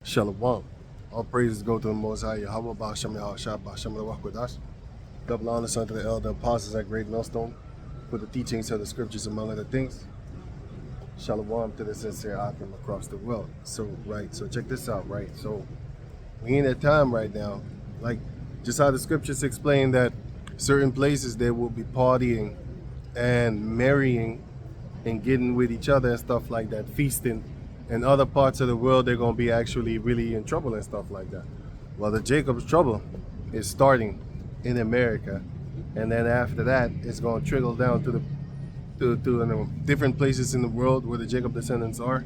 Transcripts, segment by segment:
Shalom. All praises go to the Most High Yahweh, Ba'ashem Yahawashi, Ba'ashem Yahawashi. Double honors unto the elder apostles at Great Millstone for the teachings of the scriptures, among other things. Shalom to the sincere Akim across the world. So check this out, right? So we in a time right now, like just how the scriptures explain that certain places they will be partying and marrying and getting with each other and stuff like that, feasting. In other parts of the world, they're going to be actually really in trouble and stuff like that. Well, the Jacob's trouble is starting in America, and then after that, it's going to trickle down to different places in the world where the Jacob descendants are.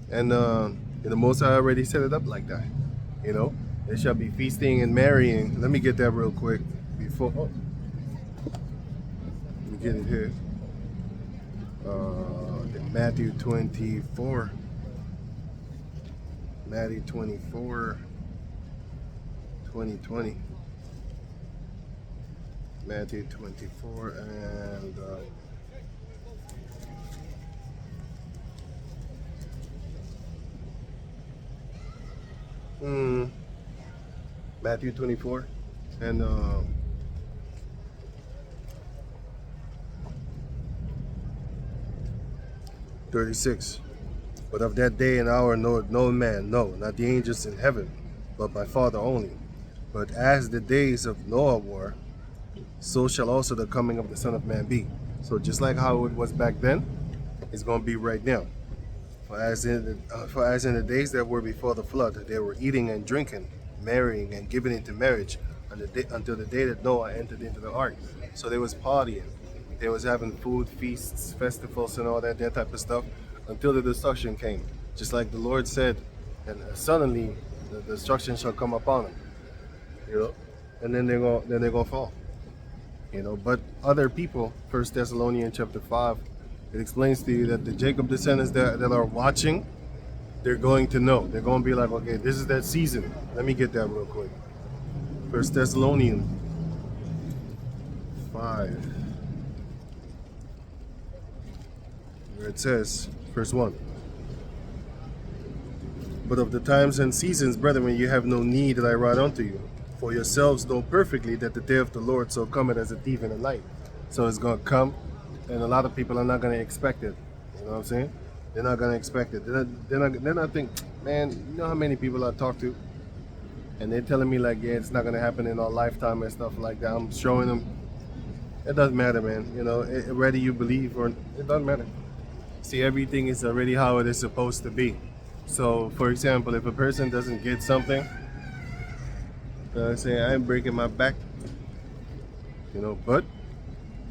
And the Most High already set it up like that. You know, there shall be feasting and marrying. Let me get that real quick before. Oh, let me get it here. Matthew 24. Matthew 24, 2020. Matthew 24 and Matthew 24 and 36. But of that day and hour knoweth no man, no, not the angels in heaven, but my Father only. But as the days of Noah were, so shall also the coming of the Son of Man be. So just like how it was back then, it's going to be right now. For as in the days that were before the flood, they were eating and drinking, marrying and giving into marriage until the day that Noah entered into the ark. So they was partying. They was having food, feasts, festivals, and all that type of stuff until the destruction came. Just like the Lord said, and suddenly the destruction shall come upon them. You know, and then they're gonna fall. You know, but other people, 1 Thessalonians chapter 5, it explains to you that the Jacob descendants that are watching, they're going to know. They're going to be like, okay, this is that season. Let me get that real quick. 1 Thessalonians 5, where it says, verse 1. But of the times and seasons, brethren, you have no need that I write unto you. For yourselves know perfectly that the day of the Lord so cometh as a thief in the night. So it's going to come, and a lot of people are not going to expect it. You know what I'm saying? They're not going to expect it. They're not think, man, you know how many people I talk to? And they're telling me like, yeah, it's not going to happen in our lifetime and stuff like that. I'm showing them, it doesn't matter, man. You know, whether you believe or it doesn't matter. See, everything is already how it is supposed to be. So, for example, if a person doesn't get something, say I'm breaking my back, you know, but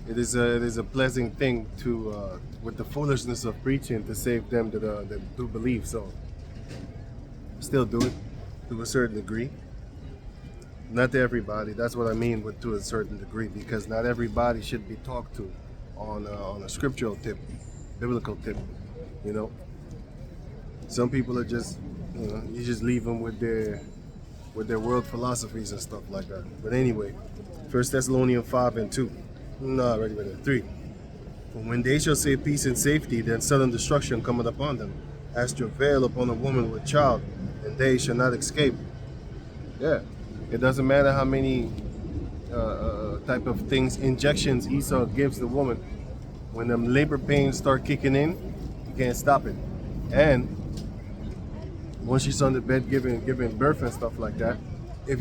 it is a pleasant thing to with the foolishness of preaching to save them that do believe. So still do it to a certain degree, not to everybody. That's what I mean with to a certain degree, because not everybody should be talked to on a scriptural tip, biblical tip. You know, some people are just, you know, you just leave them with their world philosophies and stuff like that. But anyway, 1 Thessalonians 5 and 2. No, already read it. 3. For when they shall say peace and safety, then sudden destruction cometh upon them, as travail upon a woman with child, and they shall not escape. Yeah, it doesn't matter how many type of things, injections Esau gives the woman. When them labor pains start kicking in, you can't stop it. And once she's on the bed giving birth and stuff like that, if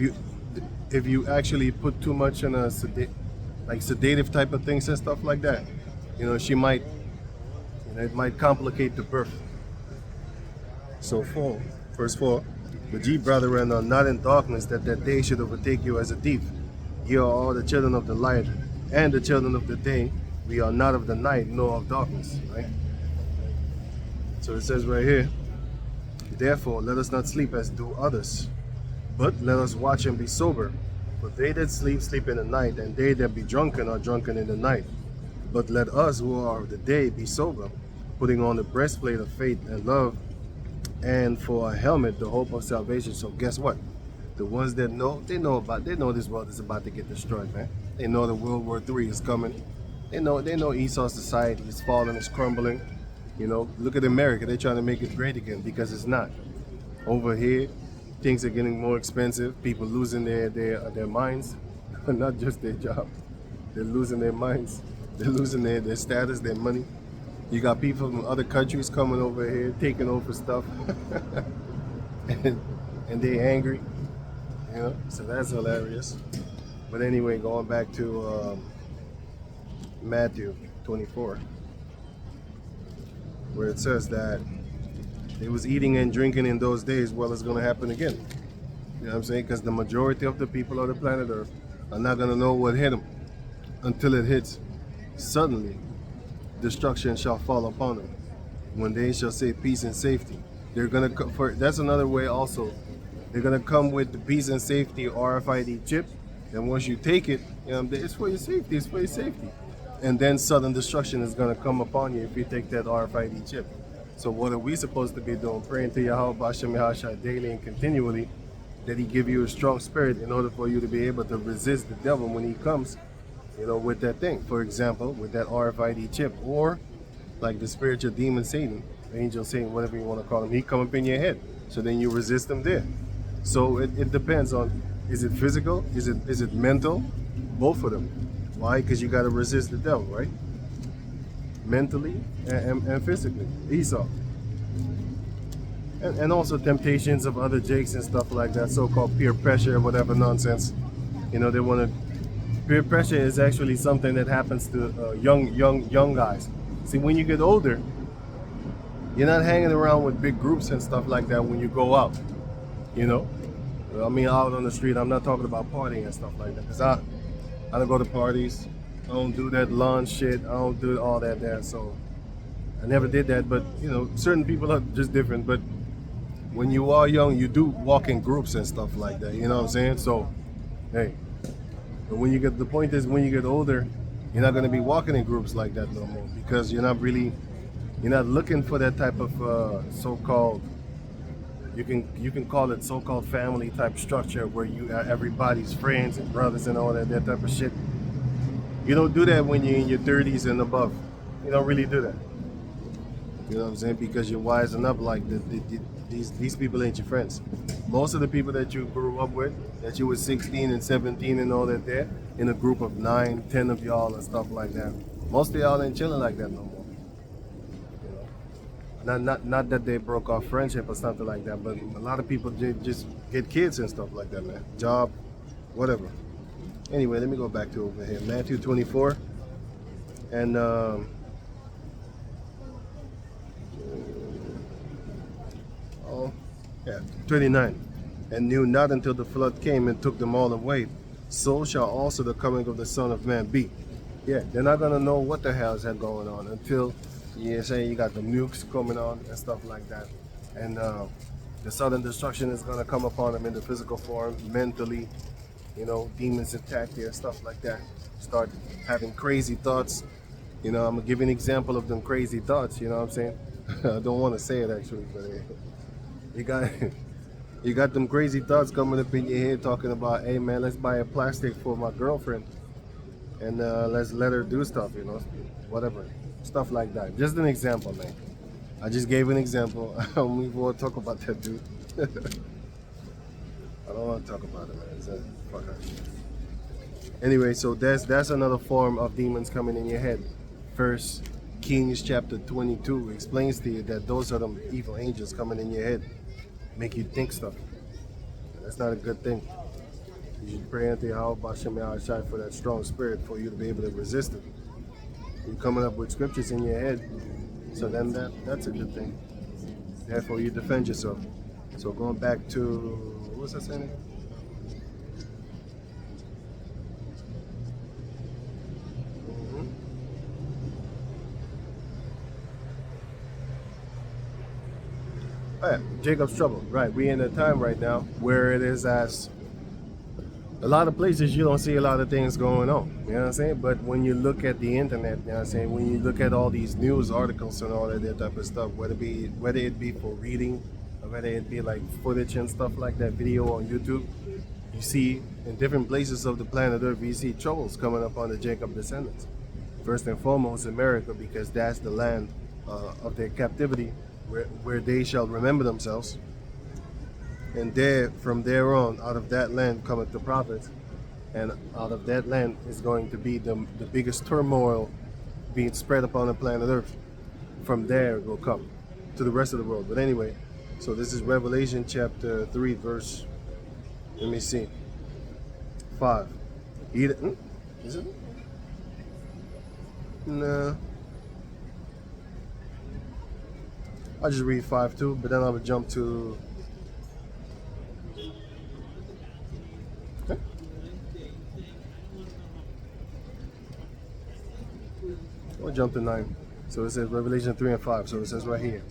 you actually put too much in a sedative type of things and stuff like that, you know, she might, you know, it might complicate the birth. So verse 4, but ye brethren are not in darkness, that day should overtake you as a thief. Ye are all the children of the light and the children of the day. We are not of the night nor of darkness, right? So it says right here, therefore let us not sleep as do others, but let us watch and be sober. For they that sleep, sleep in the night, and they that be drunken are drunken in the night. But let us who are of the day be sober, putting on the breastplate of faith and love, and for a helmet the hope of salvation. So guess what? The ones that know, they know this world is about to get destroyed, man. They know the World War III is coming. They know Esau's society is falling, is crumbling. You know, look at America. They're trying to make it great again because it's not. Over here, things are getting more expensive. People losing their minds, not just their job. They're losing their minds. They're losing their status, their money. You got people from other countries coming over here, taking over stuff, and they're angry. You know, so that's hilarious. But anyway, going back to Matthew 24, where it says that it was eating and drinking in those days. Well, it's going to happen again. You know what I'm saying? Because the majority of the people on the planet Earth are not going to know what hit them until it hits. Suddenly, destruction shall fall upon them. When they shall say peace and safety, they're going to come for. That's another way also. They're going to come with the peace and safety RFID chip. And once you take it, you know, it's for your safety. It's for your safety. And then sudden destruction is going to come upon you if you take that RFID chip. So what are we supposed to be doing? Praying to Yahawashi daily and continually, that he give you a strong spirit in order for you to be able to resist the devil when he comes, you know, with that thing. For example, with that RFID chip, or like the spiritual demon Satan, angel Satan, whatever you want to call him, he come up in your head. So then you resist him there. So it depends on, is it physical? Is it mental? Both of them. Why? Because you got to resist the devil, right? Mentally and physically. Esau. And also temptations of other jakes and stuff like that, so-called peer pressure, whatever nonsense. You know, they want to. Peer pressure is actually something that happens to young guys. See, when you get older, you're not hanging around with big groups and stuff like that when you go out. You know, I mean, out on the street. I'm not talking about partying and stuff like that, because I don't go to parties. I don't do that lawn shit. I don't do all that there. So I never did that. But you know, certain people are just different. But when you are young, you do walk in groups and stuff like that. You know what I'm saying? So, hey. But when you get, the point is, when you get older, you're not going to be walking in groups like that no more, because you're not looking for that type of so-called, you can call it so-called family type structure where you are everybody's friends and brothers and all that type of shit. You don't do that when you're in your 30s and above. You don't really do that. You know what I'm saying? Because you're wising up, like these people ain't your friends. Most of the people that you grew up with, that you were 16 and 17 and all that there, in a group of 9, 10 of y'all and stuff like that, most of y'all ain't chilling like that no more. You know? Not that they broke off friendship or something like that, but a lot of people just get kids and stuff like that, man. Job, whatever. Anyway, let me go back to over here. Matthew 24. And yeah, 29. And knew not until the flood came and took them all away. So shall also the coming of the Son of Man be. Yeah, they're not gonna know what the hell is going on until you say you got the nukes coming on and stuff like that. And the sudden destruction is gonna come upon them in the physical form, mentally. You know, demons attack you and stuff like that. Start having crazy thoughts. You know, I'm gonna give you an example of them crazy thoughts. You know what I'm saying? I don't want to say it actually, but you got them crazy thoughts coming up in your head talking about, hey man, let's buy a plastic for my girlfriend and let's let her do stuff, you know, whatever, stuff like that. Just an example, man. I just gave an example. We won't talk about that, dude. I don't want to talk about it, man. It's a fuck up. Anyway, so that's another form of demons coming in your head. First Kings chapter 22 explains to you that those are the evil angels coming in your head, make you think stuff. That's not a good thing. You should pray unto Yahawashi for that strong spirit for you to be able to resist it. You're coming up with scriptures in your head, so then that's a good thing. Therefore, you defend yourself. So going back to, what was I saying? Oh yeah, Jacob's trouble. Right, we in a time right now where it is as a lot of places you don't see a lot of things going on. You know what I'm saying? But when you look at the internet, you know what I'm saying, when you look at all these news articles and all that type of stuff, whether it be for reading, or whether it be like footage and stuff like that, video on YouTube, you see in different places of the planet Earth, you see troubles coming up on the Jacob descendants. First and foremost, America, because that's the land of their captivity, where they shall remember themselves. And there, from there on, out of that land cometh the prophets, and out of that land is going to be the biggest turmoil being spread upon the planet Earth. From there it will come to the rest of the world. But anyway, so this is Revelation chapter 3, verse, let me see, 5. Is it? No. I'll just read 5 too, but then I would jump to, okay. I'll jump to 9. So it says Revelation 3 and 5. So it says right here,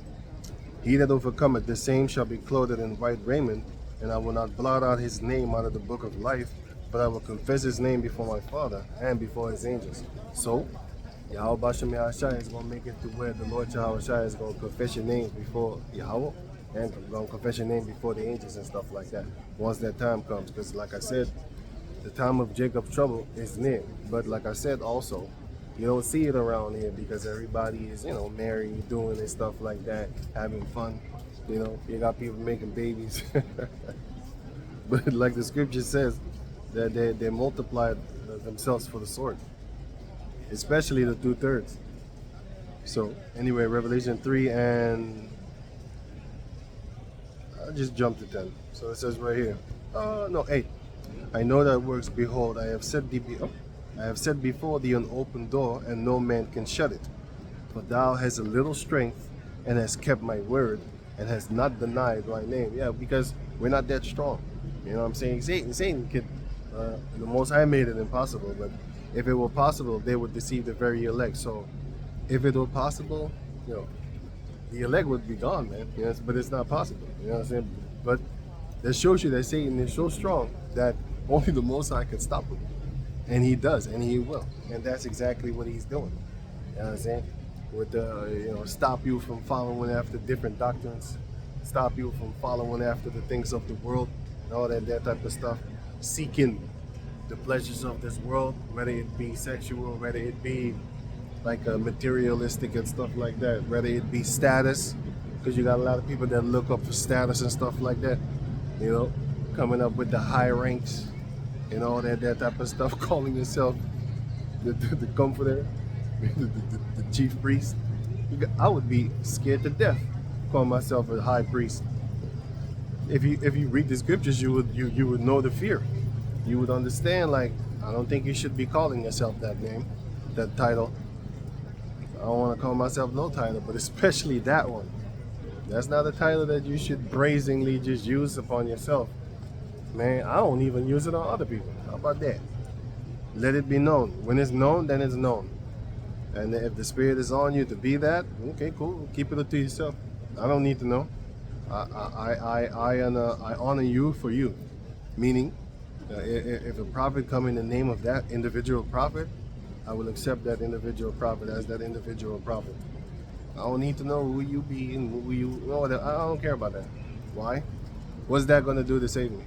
he that overcometh, the same shall be clothed in white raiment, and I will not blot out his name out of the book of life, but I will confess his name before my Father and before his angels. So Yahawashi is going to make it to where the Lord Yahawashi is going to confess your name before Yahweh, and going to confess your name before the angels and stuff like that once that time comes. Because like I said, the time of Jacob's trouble is near. But like I said also, you don't see it around here because everybody is, you know, married, doing and stuff like that, having fun. You know, you got people making babies. But like the scripture says, that they multiplied themselves for the sword, especially the 2/3. So anyway, Revelation 3, and I'll just jump to 10. So it says right here, no, 8. I know that works. Behold, I have set before thee an open door, and no man can shut it. For thou hast a little strength, and hast kept my word, and hast not denied my name. Yeah, because we're not that strong. You know what I'm saying? Satan could, the Most High made it impossible, but if it were possible, they would deceive the very elect. So if it were possible, you know, the elect would be gone, man. You know, but it's not possible. You know what I'm saying? But that shows you that Satan is so strong that only the Most High can stop him. And he does, and he will. And that's exactly what he's doing. You know what I'm saying? With the, you know, stop you from following after different doctrines, stop you from following after the things of the world, and all that type of stuff, seeking the pleasures of this world, whether it be sexual, whether it be like materialistic and stuff like that, whether it be status, because you got a lot of people that look up for status and stuff like that, you know, coming up with the high ranks and all that type of stuff, calling yourself the comforter, the chief priest. I would be scared to death calling myself a high priest. If you read the scriptures, you would know the fear. You would understand, like, I don't think you should be calling yourself that name, that title. I don't want to call myself no title, but especially that one. That's not a title that you should brazenly just use upon yourself. Man, I don't even use it on other people. How about that? Let it be known. When it's known, then it's known. And if the spirit is on you to be that, okay, cool. Keep it to yourself. I don't need to know. I honor you for you. Meaning, if a prophet come in the name of that individual prophet, I will accept that individual prophet as that individual prophet. I don't need to know who you be and who you know. I don't care about that. Why? What's that going to do to save me?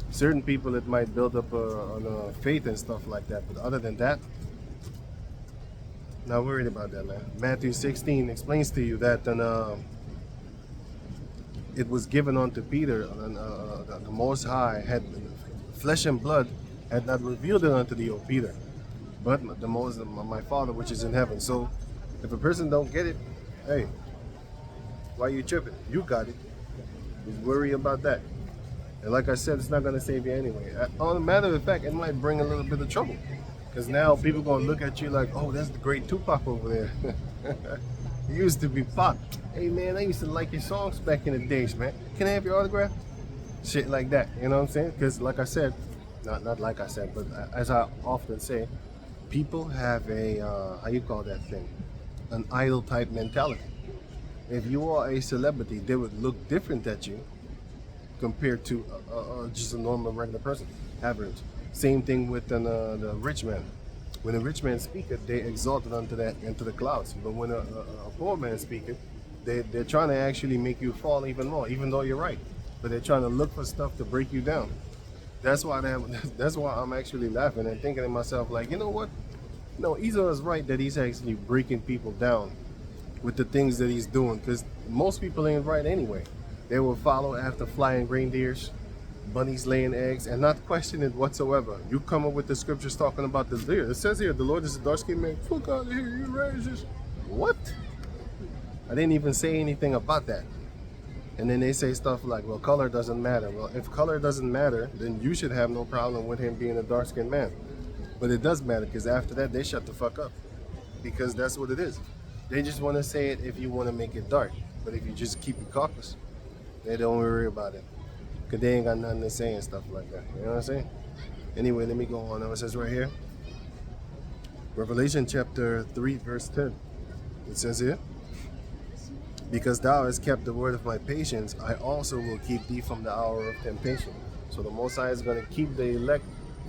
Certain people, it might build up on faith and stuff like that, but other than that, not worried about that, man. Matthew 16 explains to you that it was given unto Peter, and the Most High had flesh and blood had not revealed it unto thee, O Peter, but my Father which is in heaven. So if a person don't get it, hey, why you tripping? You got it. Just worry about that. And like I said, it's not going to save you anyway. On a matter of fact, it might bring a little bit of trouble. Because now people going to look at you like, oh, that's the great Tupac over there. He used to be Pac. Hey, man, I used to like your songs back in the days, man. Can I have your autograph? Shit like that, you know what I'm saying? Because like I said, not like I said, but as I often say, people have a, how you call that thing? An idol type mentality. If you are a celebrity, they would look different at you compared to just a normal regular person, average. Same thing with the rich man. When a rich man speaketh, they exalt it into the clouds. But when a poor man speaketh, they're trying to actually make you fall even more, even though you're right. But they're trying to look for stuff to break you down. That's why I'm actually laughing and thinking to myself, like, you know what? No, Esau is right that he's actually breaking people down with the things that he's doing, because most people ain't right anyway. They will follow after flying reindeers, bunnies laying eggs, and not question it whatsoever. You come up with the scriptures talking about this deer. It says here, the Lord is a dark-skinned man. Fuck out of here, you racist. What? I didn't even say anything about that. And then they say stuff like, well, color doesn't matter. Well, if color doesn't matter, then you should have no problem with him being a dark-skinned man. But it does matter, because after that, they shut the fuck up. Because that's what it is. They just want to say it if you want to make it dark. But if you just keep it caucus, they don't worry about it. Because they ain't got nothing to say and stuff like that. You know what I'm saying? Anyway, let me go on. It says right here, Revelation chapter 3, verse 10. It says here, because thou hast kept the word of my patience, I also will keep thee from the hour of temptation. So the Most High is going to keep the elect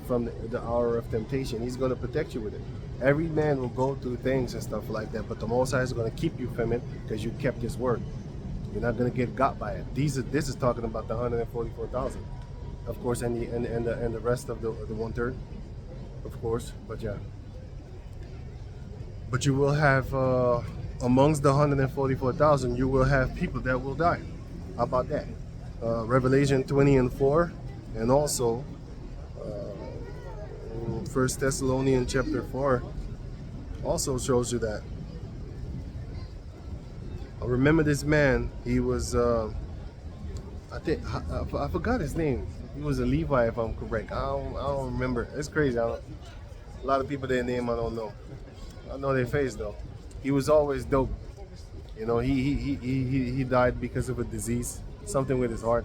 from the hour of temptation. He's going to protect you with it. Every man will go through things and stuff like that, but the Most High is going to keep you from it because you kept his word. You're not going to get got by it. This is talking about the 144,000, of course, and the rest of the 1/3, of course. But yeah, but you will have amongst the 144,000, you will have people that will die. How about that? Revelation 20:4, and also 1 Thessalonians chapter 4 also shows you that. I remember this man. He was, I forgot his name. He was a Levi, if I'm correct. I don't remember. It's crazy. A lot of people, their name I don't know. I know their face though. He was always dope. You know, he died because of a disease, something with his heart,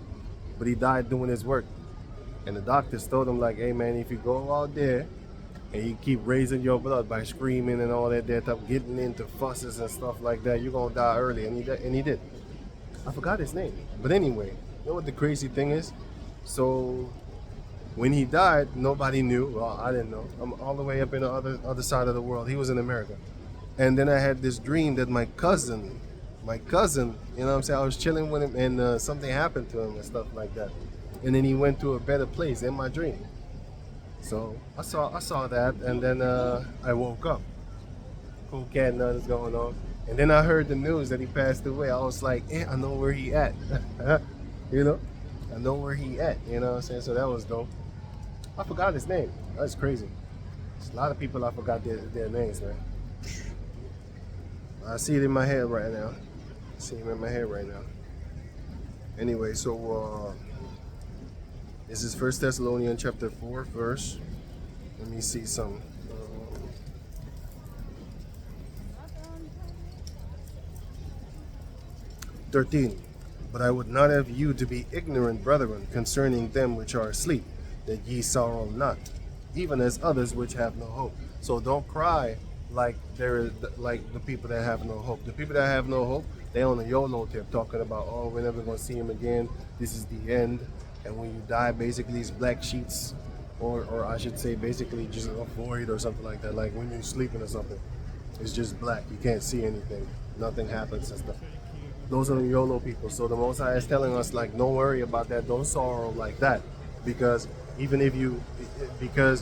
but he died doing his work. And the doctors told him like, hey man, if you go out there and you keep raising your blood by screaming and all that stuff, getting into fusses and stuff like that, you're gonna die early. And he did. I forgot his name. But anyway, you know what the crazy thing is? So when he died, nobody knew. Well, I didn't know. I'm all the way up in the other side of the world. He was in America. And then I had this dream that my cousin, you know what I'm saying, I was chilling with him and something happened to him and stuff like that. And then he went to a better place in my dream. So I saw that, and then I woke up. Cool cat, nothing's going on. And then I heard the news that he passed away. I was like, I know where he at. You know? I know where he at, you know what I'm saying? So that was dope. I forgot his name. That's crazy. There's a lot of people I forgot their names, man. I see it in my head right now. Anyway, so this is 1 Thessalonians chapter 4 verse. Let me see some. 13. But I would not have you to be ignorant, brethren, concerning them which are asleep, that ye sorrow not, even as others which have no hope. So don't cry like the people that have no hope. The people that have no hope, they on the YOLO tip talking about, oh, we're never going to see him again. This is the end. And when you die, basically it's black sheets, or I should say basically just a void or something like that. Like when you're sleeping or something, it's just black. You can't see anything. Nothing happens and stuff. Those are the YOLO people. So the Most High is telling us, like, don't worry about that. Don't sorrow like that. Because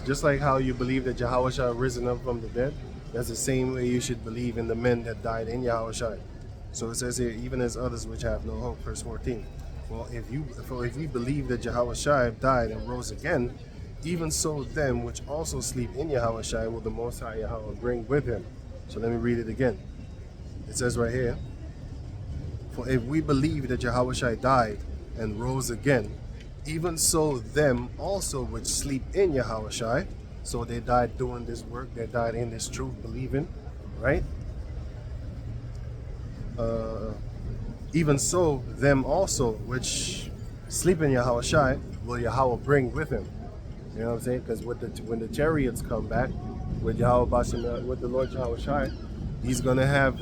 just like how you believe that Yahawashi risen up from the dead, that's the same way you should believe in the men that died in Yahawashi. So it says here, even as others which have no hope, verse 14. Well, if we believe that Yahawashi died and rose again, even so them which also sleep in Yahawashi will the Most High Yahweh bring with him. So let me read it again. It says right here, for if we believe that Yahawashi died and rose again, even so them also which sleep in Yahawashi, so they died doing this work, they died in this truth, believing, right? Even so them also which sleep in Yahawashi will Yahweh bring with him. You know what I'm saying? Because when the chariots come back with Yahawashi, with the Lord Yahawashi, he's gonna have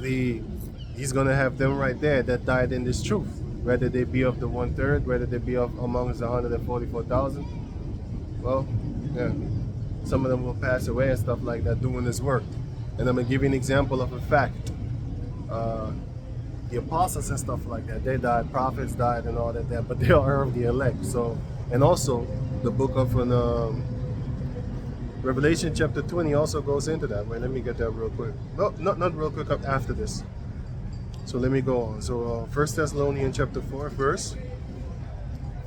them right there that died in this truth, whether they be of the 1/3, whether they be of amongst the 144,000. Well, yeah, some of them will pass away and stuff like that doing this work. And I'm gonna give you an example of a fact. The apostles and stuff like that, they died, prophets died and all that, but they are of the elect. So, and also the book of Revelation chapter 20 also goes into that. Wait, let me get that real quick. No, not real quick, up after this. So let me go on. So 1 Thessalonians chapter 4, verse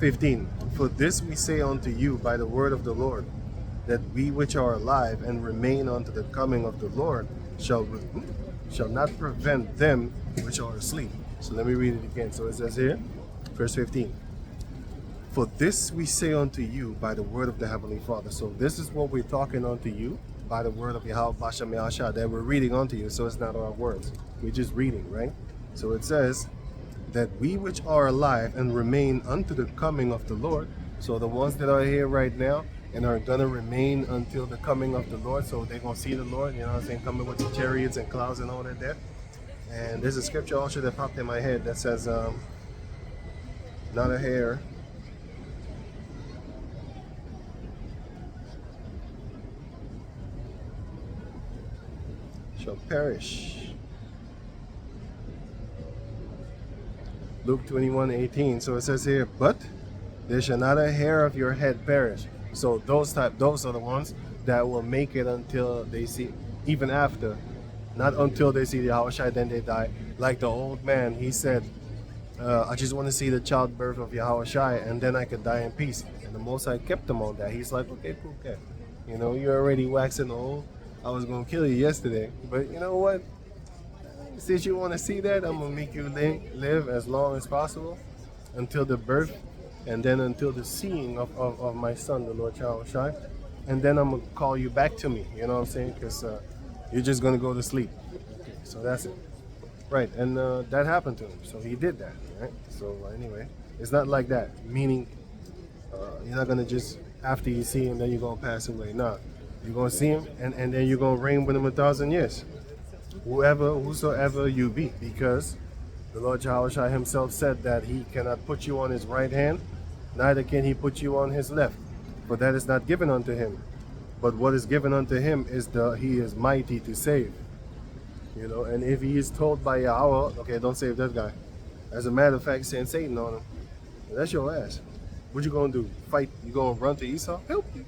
15. For this we say unto you by the word of the Lord, that we which are alive and remain unto the coming of the Lord shall not prevent them which are asleep. So let me read it again. So it says here, verse 15. For this we say unto you by the word of the Heavenly Father. So this is what we're talking unto you by the word of Yahawashi that we're reading unto you. So it's not our words. We're just reading, right? So it says that we which are alive and remain unto the coming of the Lord. So the ones that are here right now and are gonna remain until the coming of the Lord. So they're gonna see the Lord, you know what I'm saying, coming with the chariots and clouds and all that there. And there's a scripture also that popped in my head that says, not a hair shall perish. Luke 21:18. So it says here, but there shall not a hair of your head perish. So those are the ones that will make it until they see, even after, not until they see the Yahawashi, then they die. Like the old man, he said, I just want to see the childbirth of Yahawashi, and then I could die in peace. And the Most High kept him on that. He's like, okay, cool, okay. You know, you're already waxing old. I was going to kill you yesterday, but you know what? Since you want to see that, I'm going to make you live as long as possible until the birth, and then until the seeing of my son, the Lord Yahawashi. And then I'm going to call you back to me, you know what I'm saying? Because you're just going to go to sleep. Okay, so that's it. Right, and that happened to him, so he did that, right? So anyway, it's not like that, meaning you're not going to just, after you see him, then you're going to pass away. No, you're going to see him, and then you're going to reign with him 1,000 years. Whosoever you be, because the Lord Yahawashi himself said that he cannot put you on his right hand, neither can he put you on his left, for that is not given unto him. But what is given unto him is he is mighty to save. You know, and if he is told by Yahweh, okay, don't save that guy. As a matter of fact, send Satan on him. That's your ass. What you gonna do? Fight? You gonna run to Esau? Help you?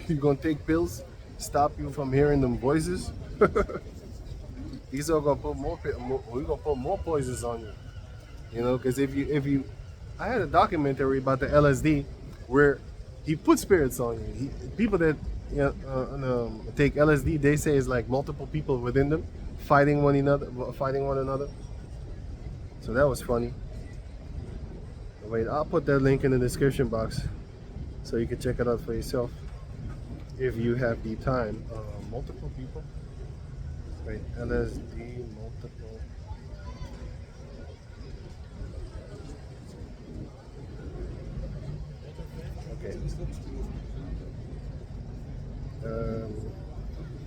You gonna take pills? Stop you from hearing them voices? Esau gonna put we gonna put more poisons on you. You know, because if you, I had a documentary about the LSD where he put spirits on you. People that take LSD, they say it's like multiple people within them fighting one another. So that was funny. Wait, I'll put that link in the description box so you can check it out for yourself if you have the time. Multiple people. Wait, LSD multiple. Okay.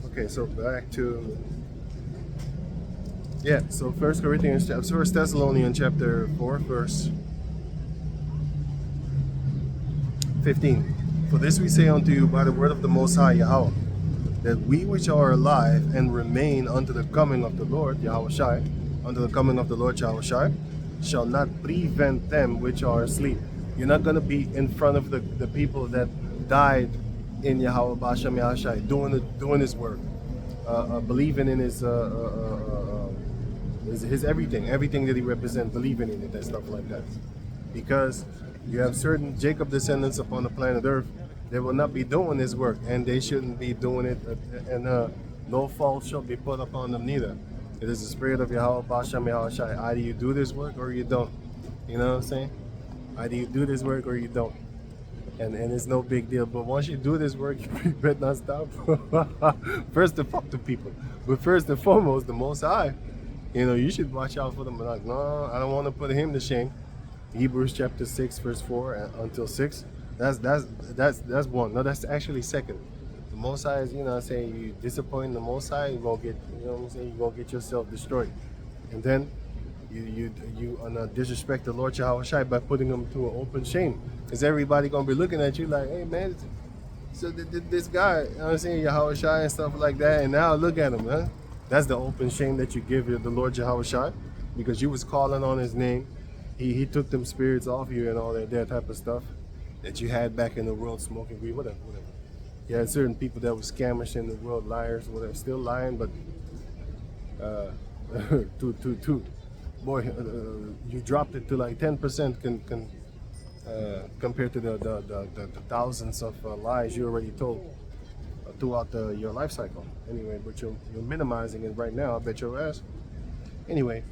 Okay, so back to so 1 Thessalonians chapter 4, verse 15. For this we say unto you by the word of the Most High Yahweh, that we which are alive and remain unto the coming of the Lord Yahawashi, unto the coming of the Lord Yahawashi, shall not prevent them which are asleep. You're not going to be in front of the people that died in Yahawashi, doing his work, believing in his everything that he represents, believing in it and stuff like that. Because you have certain Jacob descendants upon the planet Earth, they will not be doing this work, and they shouldn't be doing it, and no fault shall be put upon them neither. It is the spirit of Yahawashi. Either you do this work or you don't. You know what I'm saying? Either you do this work or you don't. And it's no big deal. But once you do this work, you better not stop. First to fuck the people. But first and foremost, the Most High. You know, you should watch out for them. Like, no, I don't want to put him to shame. Hebrews chapter 6, verse 4 until 6. That's one. No, that's actually second. The Most High is, you know what I'm saying, you disappoint the Most High, you're gonna get, you know what I'm saying, you're gonna get yourself destroyed. And then you disrespect the Lord Yahawashi by putting him to an open shame. Because everybody gonna be looking at you like, hey man, so this guy, you know what I'm saying, Yahawashi and stuff like that, and now look at him, huh? That's the open shame that you give the Lord Yahawashi, because you was calling on his name. He took them spirits off you and all that type of stuff that you had back in the world, smoking weed, whatever. You had certain people that were scammers in the world, liars, whatever, still lying, but to boy, you dropped it to like 10% compared to the thousands of lies you already told throughout your life cycle. Anyway, but you're minimizing it right now. I bet your ass. Anyway,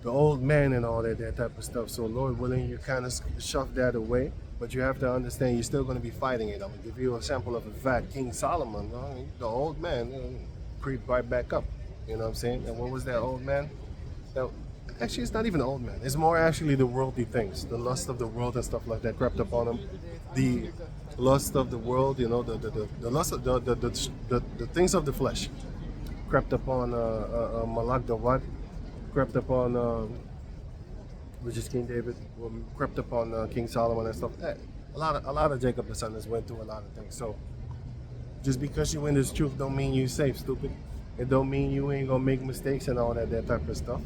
the old man and all that type of stuff. So Lord willing, you kind of shove that away. But you have to understand, you're still going to be fighting it. I'm going to give you a sample of a fact. King Solomon, the old man, creeped right back up. You know what I'm saying? And what was that old man? Now, actually, it's not even an old man. It's more actually the worldly things, the lust of the world and stuff like that crept upon him. The lust of the world, the lust of the things of the flesh crept upon Malak the what? Crept upon which is King David, crept upon King Solomon and stuff. A lot of Jacob descendants went through a lot of things. So just because you in this truth don't mean you safe, stupid. It don't mean you ain't gonna make mistakes and all that type of stuff.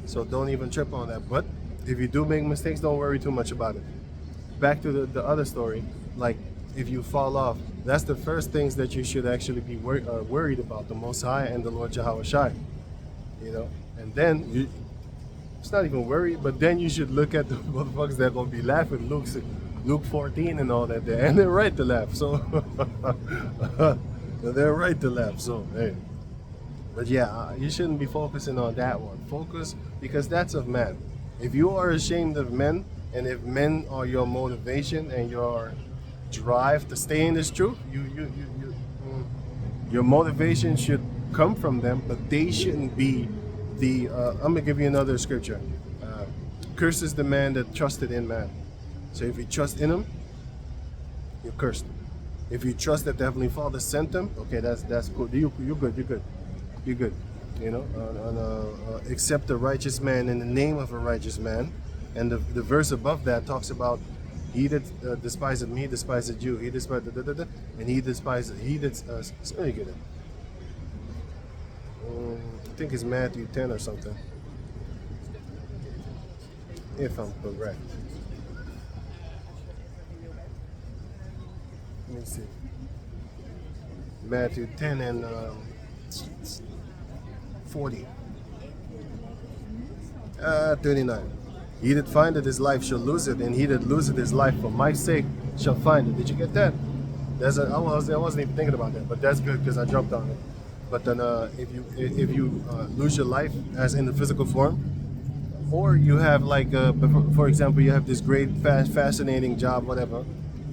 So don't even trip on that. But if you do make mistakes, don't worry too much about it. Back to the other story, like if you fall off, that's the first things that you should actually be worried about, the Most High and the Lord Yahawashi. And then it's not even worried, but then you should look at the motherfuckers that are gonna be laughing, Luke 14 and all that there, and they're right to laugh. So they're right to laugh. So hey, but yeah, you shouldn't be focusing on that one. Focus, because that's of man. If you are ashamed of men, and if men are your motivation and your drive to stay in this truth, your motivation should come from them, but they shouldn't be the. I'm gonna give you another scripture. Curses the man that trusted in man. So if you trust in him, you're cursed. If you trust that the Heavenly Father sent him, okay, that's cool. You're good. Accept a righteous man in the name of a righteous man. And the verse above that talks about he that despiseth me despiseth you. He despised and he despised it's very good. I think it's Matthew 10 or something, if I'm correct. Let me see. Matthew 10 and 40. 39. He that findeth his life shall lose it, and he that loseth his life for my sake shall find it. Did you get that? I wasn't even thinking about that, but that's good because I jumped on it. But then if you lose your life as in the physical form, or you have like, for example, you have this great, fascinating job, whatever,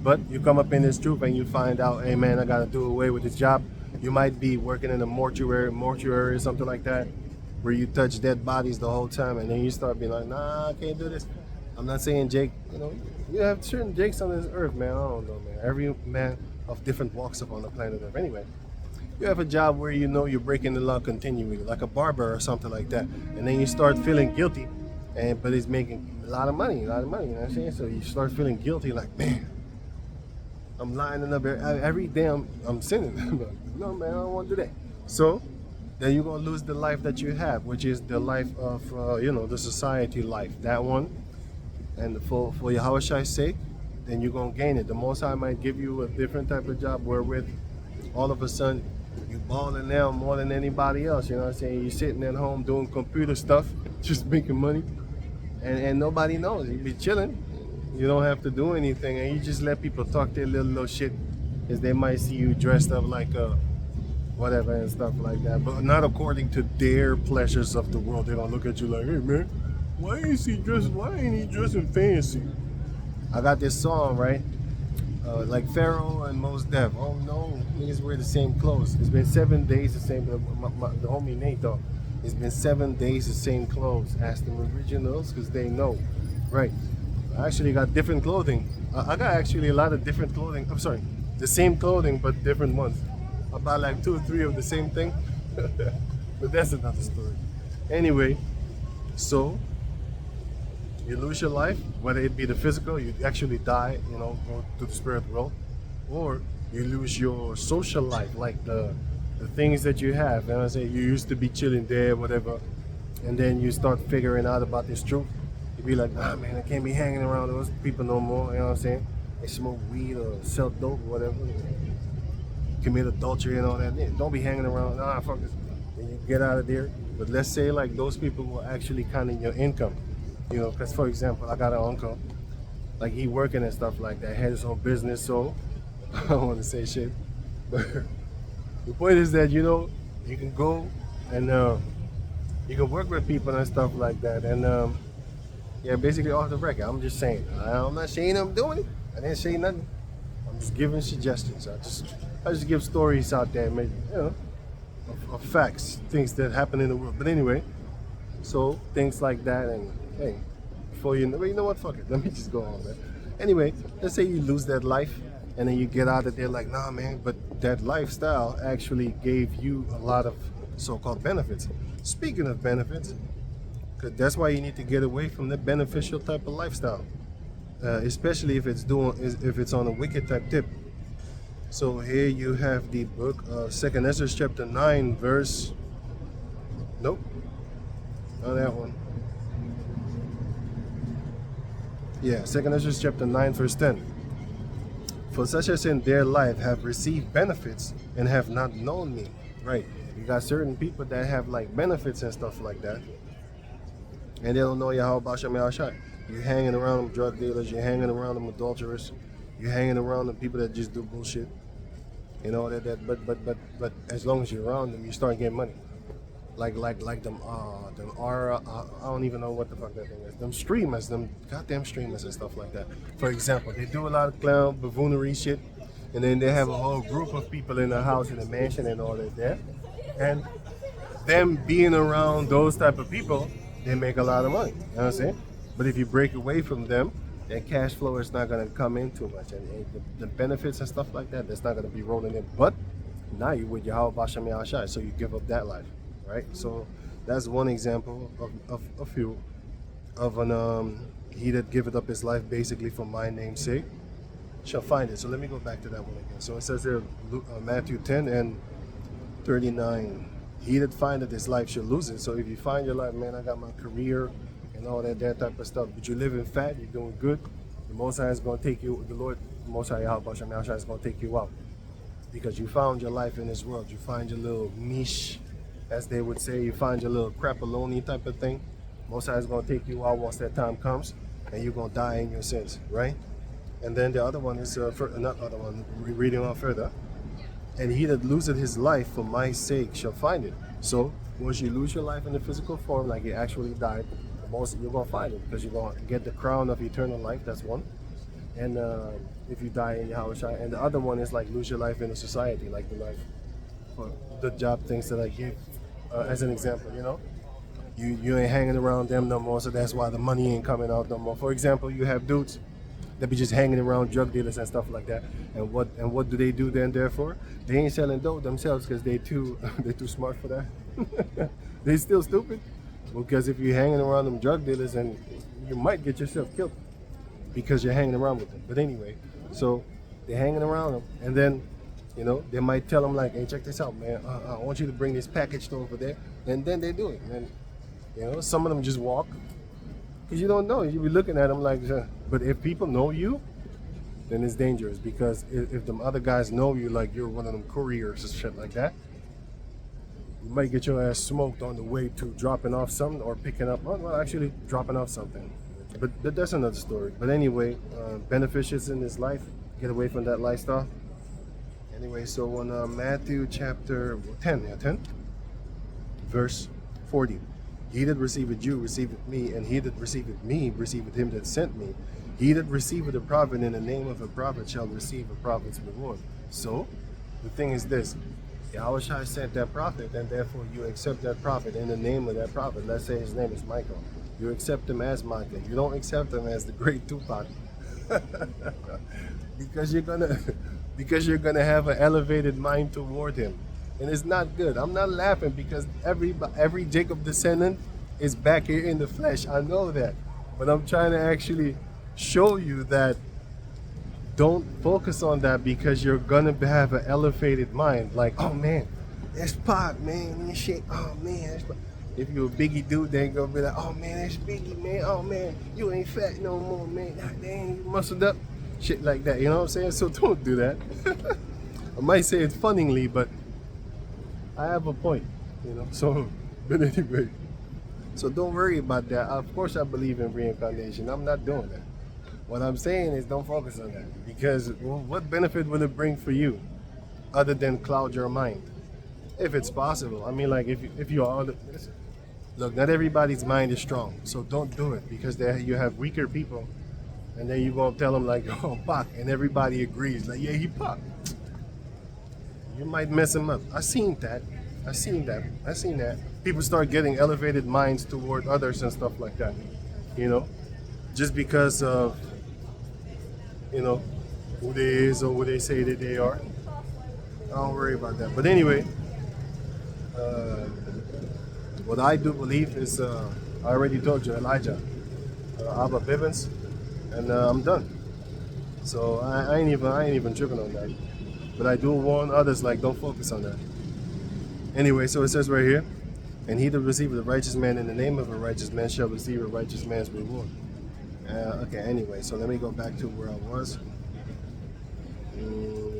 but you come up in this truth and you find out, hey man, I gotta do away with this job. You might be working in a mortuary or something like that, where you touch dead bodies the whole time, and then you start being like, nah, I can't do this. I'm not saying Jake, you have certain Jakes on this earth, man. I don't know, man. Every man of different walks upon the planet Earth. Anyway, you have a job where you're breaking the law continually, like a barber or something like that, and then you start feeling guilty, but he's making a lot of money, you know what I'm saying? So you start feeling guilty, like, man, I'm lining up every day, I'm sinning. No, man, I don't want to do that. So then you're going to lose the life that you have, which is the life of, the society life, that one. And for Yahawashi's sake, then you're going to gain it. The Most High might give you a different type of job wherewith all of a sudden you balling now more than anybody else, you know what I'm saying? You're sitting at home doing computer stuff, just making money, and nobody knows. You be chilling. You don't have to do anything, and you just let people talk their little shit, because they might see you dressed up like whatever and stuff like that, but not according to their pleasures of the world. They don't look at you like, hey man, why ain't he dressing fancy? I got this song, right? Like Pharaoh and Mos Def. Oh no, niggas wear the same clothes. It's been 7 days the same. The homie Nate though. It's been 7 days the same clothes. Ask them originals, because they know, right? I actually got different clothing. I got actually a lot of different clothing. I'm sorry, the same clothing but different ones. I buy like 2 or 3 of the same thing. But that's another story. Anyway, so you lose your life, whether it be the physical, you actually die, go to the spirit world, or you lose your social life, like the things that you have. And I say you used to be chilling there, whatever, and then you start figuring out about this truth. You be like, nah man, I can't be hanging around those people no more, you know what I'm saying? They smoke weed or sell dope or whatever, commit adultery and all that. Don't be hanging around, nah, fuck this. And you get out of there, But let's say like those people were actually counting your income, you know, because for example, I got an uncle, like he working and stuff like that, had his own business, so I don't want to say shit. But the point is that, you know, you can go and you can work with people and stuff like that, and yeah, basically off the record, I'm just saying, I'm not saying I'm doing it, I didn't say nothing, I'm just giving suggestions. I just give stories out there, maybe, you know, of facts, things that happen in the world. But anyway, so things like that, and hey, before you know what, fuck it, let me just go on, man. Anyway, let's say you lose that life, and then you get out of there like, nah, man, but that lifestyle actually gave you a lot of so-called benefits. Speaking of benefits, because that's why you need to get away from the beneficial type of lifestyle, especially if it's on a wicked type tip. So here you have the book, 2nd Ezra chapter 9 verse, nope, not that one. Yeah, 2nd Ezra chapter 9 verse 10. For such as in their life have received benefits and have not known me. Right, you got certain people that have like benefits and stuff like that, and they don't know Yahawashi. You're hanging around them drug dealers, you're hanging around them adulterers, you're hanging around them people that just do bullshit. You know but as long as you're around them, you start getting money. Like them I don't even know what the fuck that thing is. Them streamers, them goddamn streamers and stuff like that. For example, they do a lot of clown buffoonery shit, and then they have a whole group of people in the house, in the mansion, and all that there. And them being around those type of people, they make a lot of money. You know what I'm saying? But if you break away from them, that cash flow is not going to come in too much, and the benefits and stuff like that, that's not going to be rolling in. But now you with Yahawashi, so you give up that life, right? So that's one example of a few of an he that giveth up his life basically for my name's sake shall find it. So let me go back to that one again. So it says there, Matthew 10 and 39, he that findeth his life shall lose it. So if you find your life, man, I got my career and all that type of stuff, but you're living fat, you're doing good, the Most High is going to take you, the Lord, the Most High Yahawashi is going to take you out, because you found your life in this world. You find your little niche, as they would say, you find your little crapaloni type of thing. Most High is going to take you out once that time comes, and you're going to die in your sins, right? And then the other one is, reading on further, and he that loseth his life for my sake shall find it. So once you lose your life in the physical form, like you actually died, you're going to find it, because you're going to get the crown of eternal life. That's one. And if you die in Yahawashi, and the other one is like lose your life in a society, like the life for the job things that I give as an example. You know, you ain't hanging around them no more, so that's why the money ain't coming out no more. For example, you have dudes that be just hanging around drug dealers and stuff like that, and what do they do then? Therefore, they ain't selling dope themselves, because they too smart for that. They still stupid, because if you're hanging around them drug dealers, and you might get yourself killed because you're hanging around with them. But anyway, so they're hanging around them, and then, you know, they might tell them like, hey, check this out, man, I want you to bring this package to over there, and then they do it. And you know, some of them just walk, because you don't know, you be looking at them like, but if people know you, then it's dangerous, because if them other guys know you, like you're one of them couriers and shit like that, you might get your ass smoked on the way to dropping off something, or picking up, well, actually dropping off something. But that's another story. But anyway, beneficials in this life, get away from that lifestyle. Anyway, so on Matthew chapter 10, verse 40. He that receiveth you receiveth me, and he that receiveth me receiveth him that sent me. He that receiveth a prophet in the name of a prophet shall receive a prophet's reward. So, the thing is this. Yahawashi sent that prophet, and therefore you accept that prophet in the name of that prophet. Let's say his name is Michael. You accept him as Michael. You don't accept him as the great Tupac. because you're gonna have an elevated mind toward him. And it's not good. I'm not laughing, because every Jacob descendant is back here in the flesh. I know that. But I'm trying to actually show you that don't focus on that, because you're gonna have an elevated mind. Like, oh man, that's Pac, man, and shit. Oh man, that's Pac. If you're a Biggie dude, they ain't gonna be like, oh man, that's Biggie, man. Oh man, you ain't fat no more, man. God dang, you muscled up. Shit like that, you know what I'm saying? So don't do that. I might say it funningly, but I have a point, you know. So But anyway, so don't worry about that. Of course, I believe in reincarnation. I'm not doing that. What I'm saying is don't focus on that, because what benefit will it bring for you other than cloud your mind? If it's possible. I mean, like if you are, listen, look, not everybody's mind is strong, so don't do it, because you have weaker people, and then you gonna tell them like, oh, Pac, and everybody agrees, like, yeah, he Pac. You might mess him up. I seen that. People start getting elevated minds toward others and stuff like that. You know, just because of, you know, who they is or who they say that they are. I don't worry about that. But anyway, what I do believe is, I already told you, Elijah, Abba Bivens, and I'm done. So I ain't even tripping on that. But I do warn others, like, don't focus on that. Anyway, so it says right here, and he that receiveth a righteous man in the name of a righteous man shall receive a righteous man's reward. Okay, anyway, so let me go back to where I was,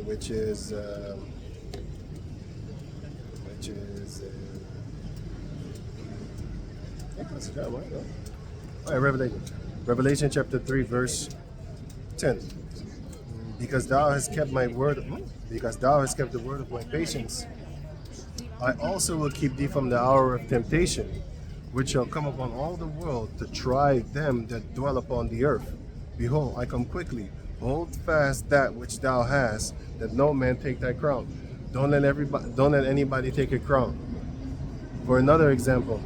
which is all right, Revelation chapter 3, verse 10. Because thou hast kept my word, because thou hast kept the word of my patience, I also will keep thee from the hour of temptation, which shall come upon all the world to try them that dwell upon the earth. Behold, I come quickly. Hold fast that which thou hast, that no man take thy crown. Don't let anybody take a crown. For another example,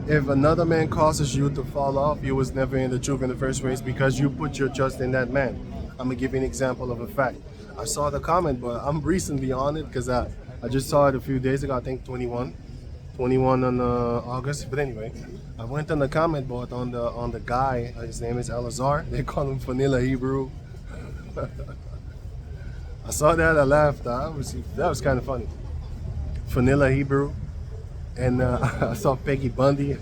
if another man causes you to fall off, you was never in the truth in the first place, because you put your trust in that man. I'm gonna give you an example of a fact. I saw the comment, but I'm recently on it because I just saw it a few days ago. I think 21 on August. But anyway, I went on the comment board on the guy. His name is Ahlazar. They call him Vanilla Hebrew. I saw that. I laughed. That was kind of funny. Vanilla Hebrew, and I saw Peggy Bundy.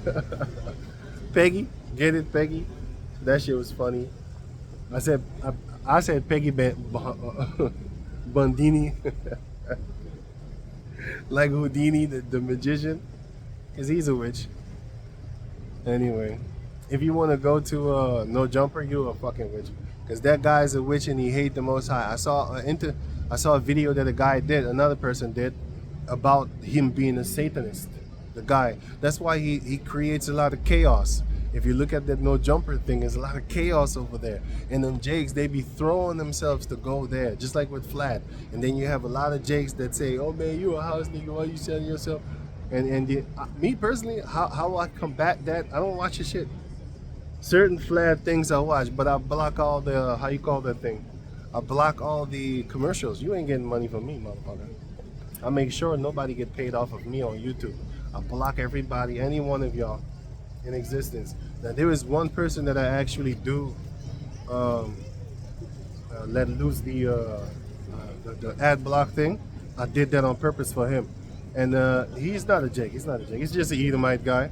Peggy, get it, Peggy? That shit was funny. I said Peggy Bundini. Like Houdini, the magician, because he's a witch. Anyway, if you want to go to No Jumper, you're a fucking witch, because that guy's a witch and he hate the Most High. I saw a video that another person did, about him being a Satanist. The guy, that's why he creates a lot of chaos. If you look at that No Jumper thing, there's a lot of chaos over there. And them jakes, they be throwing themselves to go there, just like with Flat. And then you have a lot of jakes that say, oh man, you a house nigga, why you selling yourself? Me personally, how I combat that, I don't watch your shit. Certain Flat things I watch, but I block all the, how you call that thing? I block all the commercials. You ain't getting money from me, motherfucker. I make sure nobody get paid off of me on YouTube. I block everybody, any one of y'all in existence. Now there is one person that I actually do let loose the ad block thing. I did that on purpose for him, and he's not a Jake. He's just an Edomite guy.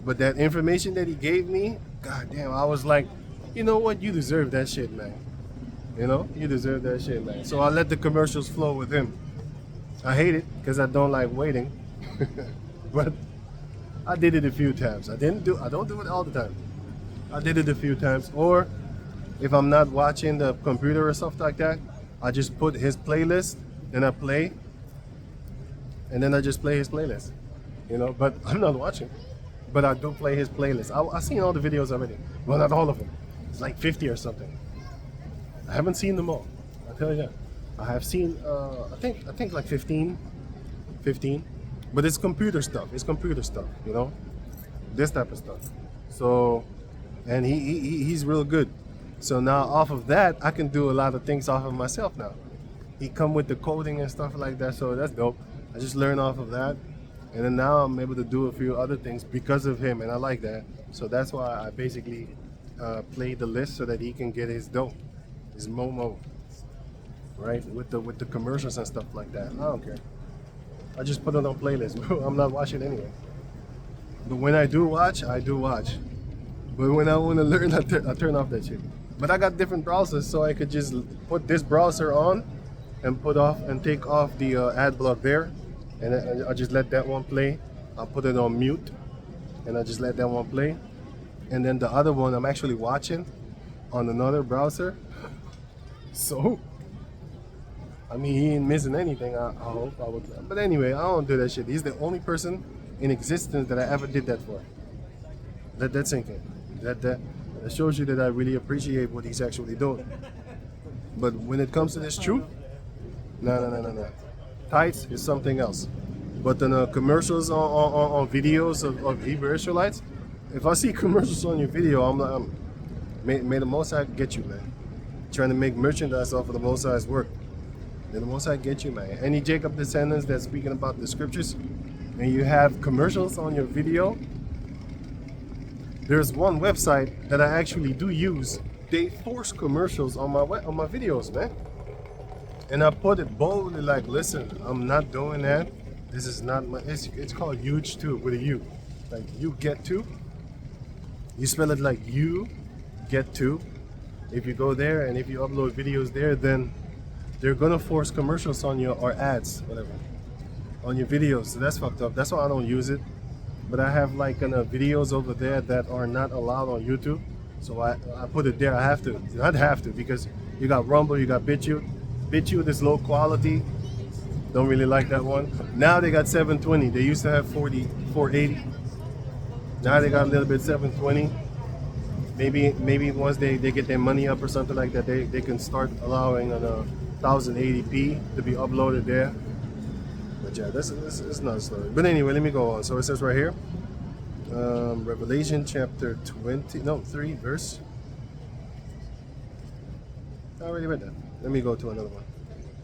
But that information that he gave me, goddamn, I was like, you know what? You deserve that shit, man. You know, you deserve that shit, man. So I let the commercials flow with him. I hate it because I don't like waiting, but I did it a few times. I don't do it all the time. I did it a few times. Or if I'm not watching the computer or stuff like that, I just put his playlist and I play, and then I just play his playlist. You know, but I'm not watching. But I do play his playlist. I've seen all the videos already. Well, not all of them. It's like 50 or something. I haven't seen them all. I tell you that. I have seen, I think like 15. But it's computer stuff. You know, this type of stuff. So, and he's real good. So now off of that, I can do a lot of things off of myself now. He come with the coding and stuff like that. So that's dope. I just learned off of that. And then now I'm able to do a few other things because of him, and I like that. So that's why I basically play the list so that he can get his dough, his momo, right? With the commercials and stuff like that. I don't care. I just put it on playlist, bro. I'm not watching anyway. But when I do watch, I do watch. But when I want to learn, I turn off that shit. But I got different browsers, so I could just put this browser on and take off the ad block there. And I just let that one play, I'll put it on mute and I'll just let that one play. And then the other one I'm actually watching on another browser. So, I mean, he ain't missing anything. I hope I would. But anyway, I don't do that shit. He's the only person in existence that I ever did that for. That's thinking. That shows you that I really appreciate what he's actually doing. But when it comes to this truth, no. Tights is something else. But then commercials on videos of Hebrew Israelites, if I see commercials on your video, I'm like, may the Most High get you, man. Trying to make merchandise off of the Most High's work. May the Most High get you, man. Any Jacob descendants that's speaking about the scriptures, and you have commercials on your video, there's one website that I actually do use. They force commercials on my videos, man. And I put it boldly, like, listen, I'm not doing that. This is not my. It's called huge too, with a U, like you get to. You spell it like you get to. If you go there and if you upload videos there, then they're gonna force commercials on you or ads, whatever, on your videos. So that's fucked up. That's why I don't use it. But I have like videos over there that are not allowed on YouTube. So I put it there. I have to, not have to, because you got Rumble, you got BitChute. BitChute is low quality. Don't really like that one. Now they got 720. They used to have 480. Now they got a little bit 720. Maybe once they get their money up or something like that, they can start allowing on 1080p to be uploaded there. But yeah, this is another story. But anyway, let me go on. So it says right here, Revelation chapter 3 verse. I already read that. Let me go to another one.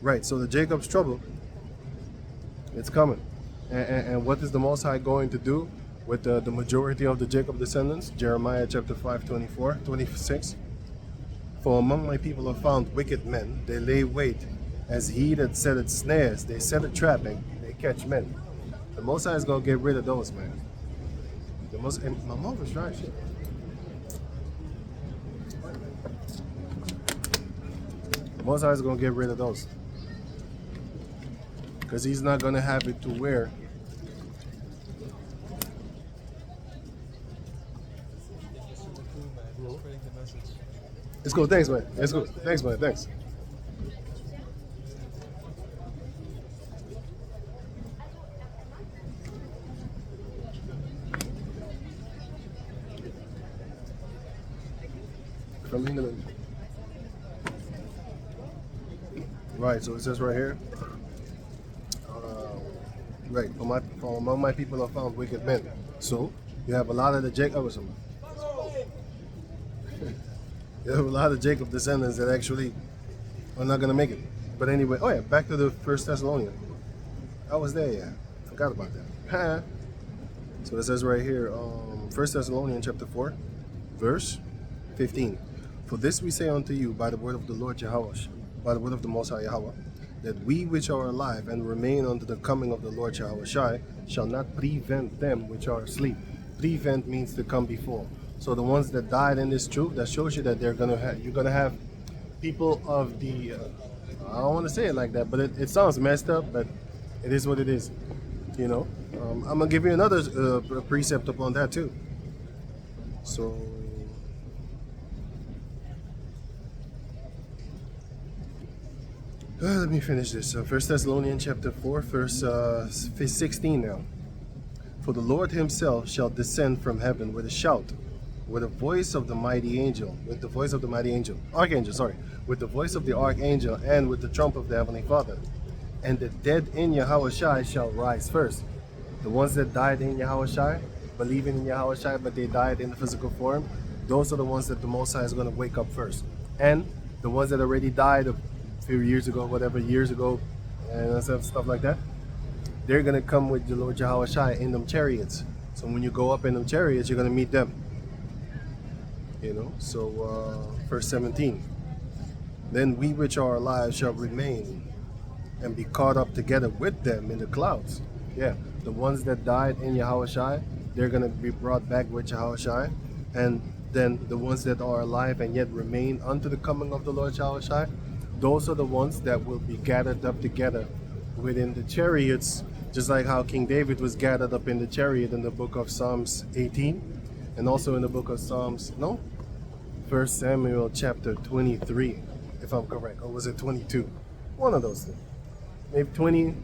Right, so the Jacob's trouble, it's coming. And what is the Most High going to do with the majority of the Jacob descendants? Jeremiah chapter 26. For among my people are found wicked men. They lay wait as he that setteth snares. They set a trap and they catch men. The Most High is going to get rid of those, man. My mom was trying shit. The Most High is going to get rid of those. Because he's not going to have it to where it's cool, thanks man. It's cool. Thanks man, thanks. From England. Right, so it says right here. Right, for among my people are found wicked men. So you have a lot of the Jacob. You have a lot of Jacob descendants that actually are not gonna make it. But anyway, oh yeah, back to the First Thessalonian. I was there, yeah. Forgot about that. So it says right here, First Thessalonians chapter 4, verse 15. For this we say unto you by the word of the Lord Yahawashi, by the word of the Most High Yahweh, that we which are alive and remain unto the coming of the Lord Yahawashi shall not prevent them which are asleep. Prevent means to come before. So the ones that died in this truth, that shows you that you're gonna have people of the I don't want to say it like that, but it sounds messed up, but it is what it is, you know. I'm gonna give you another precept upon that too. So let me finish this. First Thessalonians chapter 4, verse 16 now. For the Lord himself shall descend from heaven with a shout, with the voice of the mighty angel, with the voice of the archangel, and with the trump of the heavenly Father. And the dead in Yahawashi shall rise first. The ones that died in Yahawashi, believing in Yahawashi, but they died in the physical form, those are the ones that the Most High is going to wake up first. And the ones that already died a few years ago, and stuff like that, they're going to come with the Lord Yahawashi in them chariots. So when you go up in them chariots, you're going to meet them. You know, so verse 17. Then we which are alive shall remain and be caught up together with them in the clouds. Yeah, the ones that died in Yahawashi, they're going to be brought back with Yahawashi. And then the ones that are alive and yet remain unto the coming of the Lord Yahawashi, those are the ones that will be gathered up together within the chariots Just like how King David was gathered up in the chariot in the book of Psalms 18, and also in the book of Psalms, no? 1 Samuel chapter 23, if I'm correct. Or was it 22? One of those things. Maybe 20,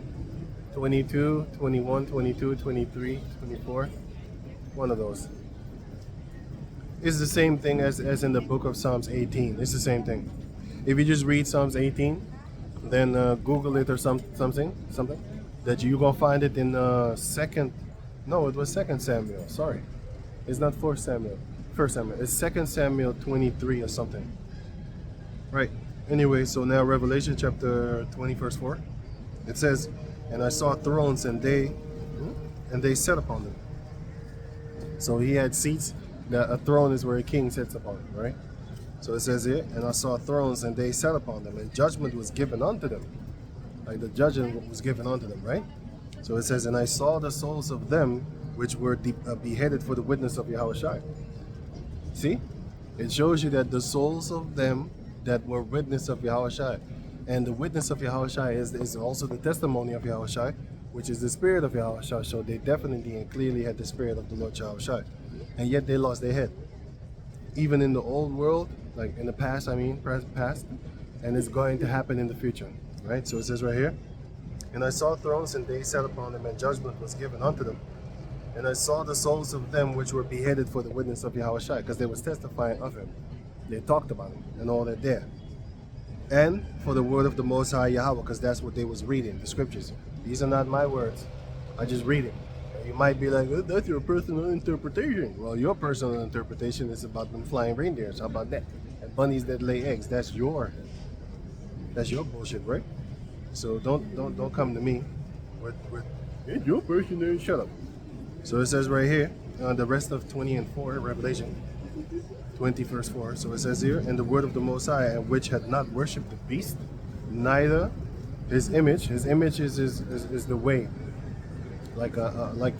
22, 21, 22, 23, 24. One of those. It's the same thing as in the book of Psalms 18. It's the same thing. If you just read Psalms 18, then Google it or something, that you're going to find it in it was 2 Samuel. Sorry. It's not 4 Samuel. 1 Samuel. It's 2 Samuel 23 or something. Right. Anyway, so now Revelation chapter 20 verse 4. It says, and I saw thrones and they sat upon them. So he had seats. A throne is where a king sits upon it, right? So it says here, and I saw thrones and they sat upon them, and judgment was given unto them. Like the judgment was given unto them, right? So it says, and I saw the souls of them which were beheaded for the witness of Yahawashi. See? It shows you that the souls of them that were witness of Yahawashi, and the witness of Yahawashi is also the testimony of Yahawashi, which is the spirit of Yahawashi. So they definitely and clearly had the spirit of the Lord Yahawashi. And yet they lost their head. Even in the old world, like in the past, past, and it's going to happen in the future, right? So it says right here, and I saw thrones and they sat upon them, and judgment was given unto them. And I saw the souls of them which were beheaded for the witness of Yahawashi, because they was testifying of him. They talked about him and all that there. And for the word of the Most High Yahweh, because that's what they was reading, the scriptures. These are not my words. I just read it. You might be like, oh, that's your personal interpretation. Well, your personal interpretation is about them flying reindeers. How about that? And bunnies that lay eggs. That's your bullshit, right? So don't come to me with it's your personal. Shut up. So it says right here, the rest of 20 and 4, Revelation 20 verse 4. So it says here, and the word of the Most High, which had not worshipped the beast, neither his image. His image is the way. Like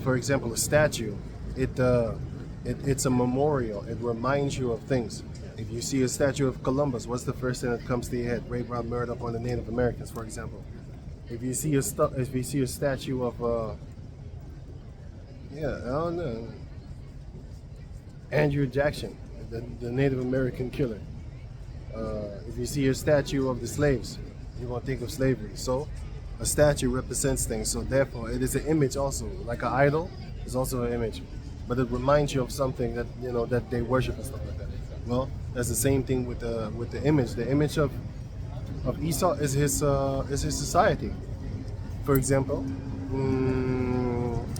for example, a statue. It's a memorial. It reminds you of things. If you see a statue of Columbus, what's the first thing that comes to your head? Rape, rob, murder upon the Native Americans, for example. If you see a statue of I don't know, Andrew Jackson, the Native American killer. If you see a statue of the slaves, you're gonna think of slavery. So a statue represents things, so therefore it is an image also. Like an idol is also an image, but it reminds you of something that that they worship and stuff like that. Well, that's the same thing with the image. The image of Esau is his society. For example,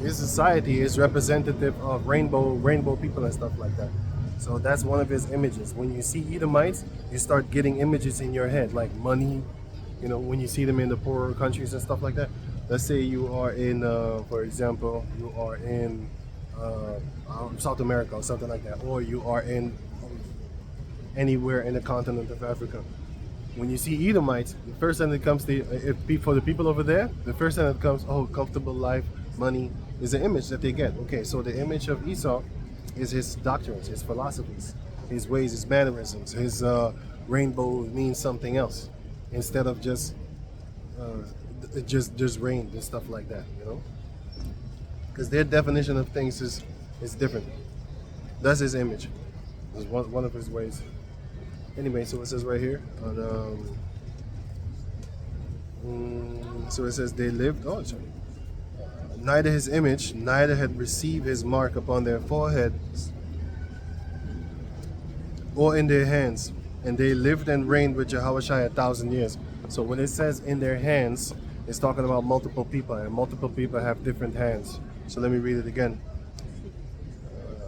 his society is representative of rainbow people and stuff like that. So that's one of his images. When you see Edomites, you start getting images in your head, like money. When you see them in the poorer countries and stuff like that. Let's say you are in, for example, you are in South America or something like that, or you are in anywhere in the continent of Africa. When you see Edomites, the first thing that comes for the people over there, the first thing that comes, oh, comfortable life, money, is the image that they get. Okay, so the image of Esau is his doctrines, his philosophies, his ways, his mannerisms. His rainbow means something else instead of just rain and stuff like that, because their definition of things is different. That's his image. It's one of his ways. Anyway, so it says right here so it says they lived. Oh, sorry. Neither his image, neither had received his mark upon their foreheads or in their hands, and they lived and reigned with Yahawashi 1,000 years. So when it says in their hands, it's talking about multiple people, and multiple people have different hands. So let me read it again.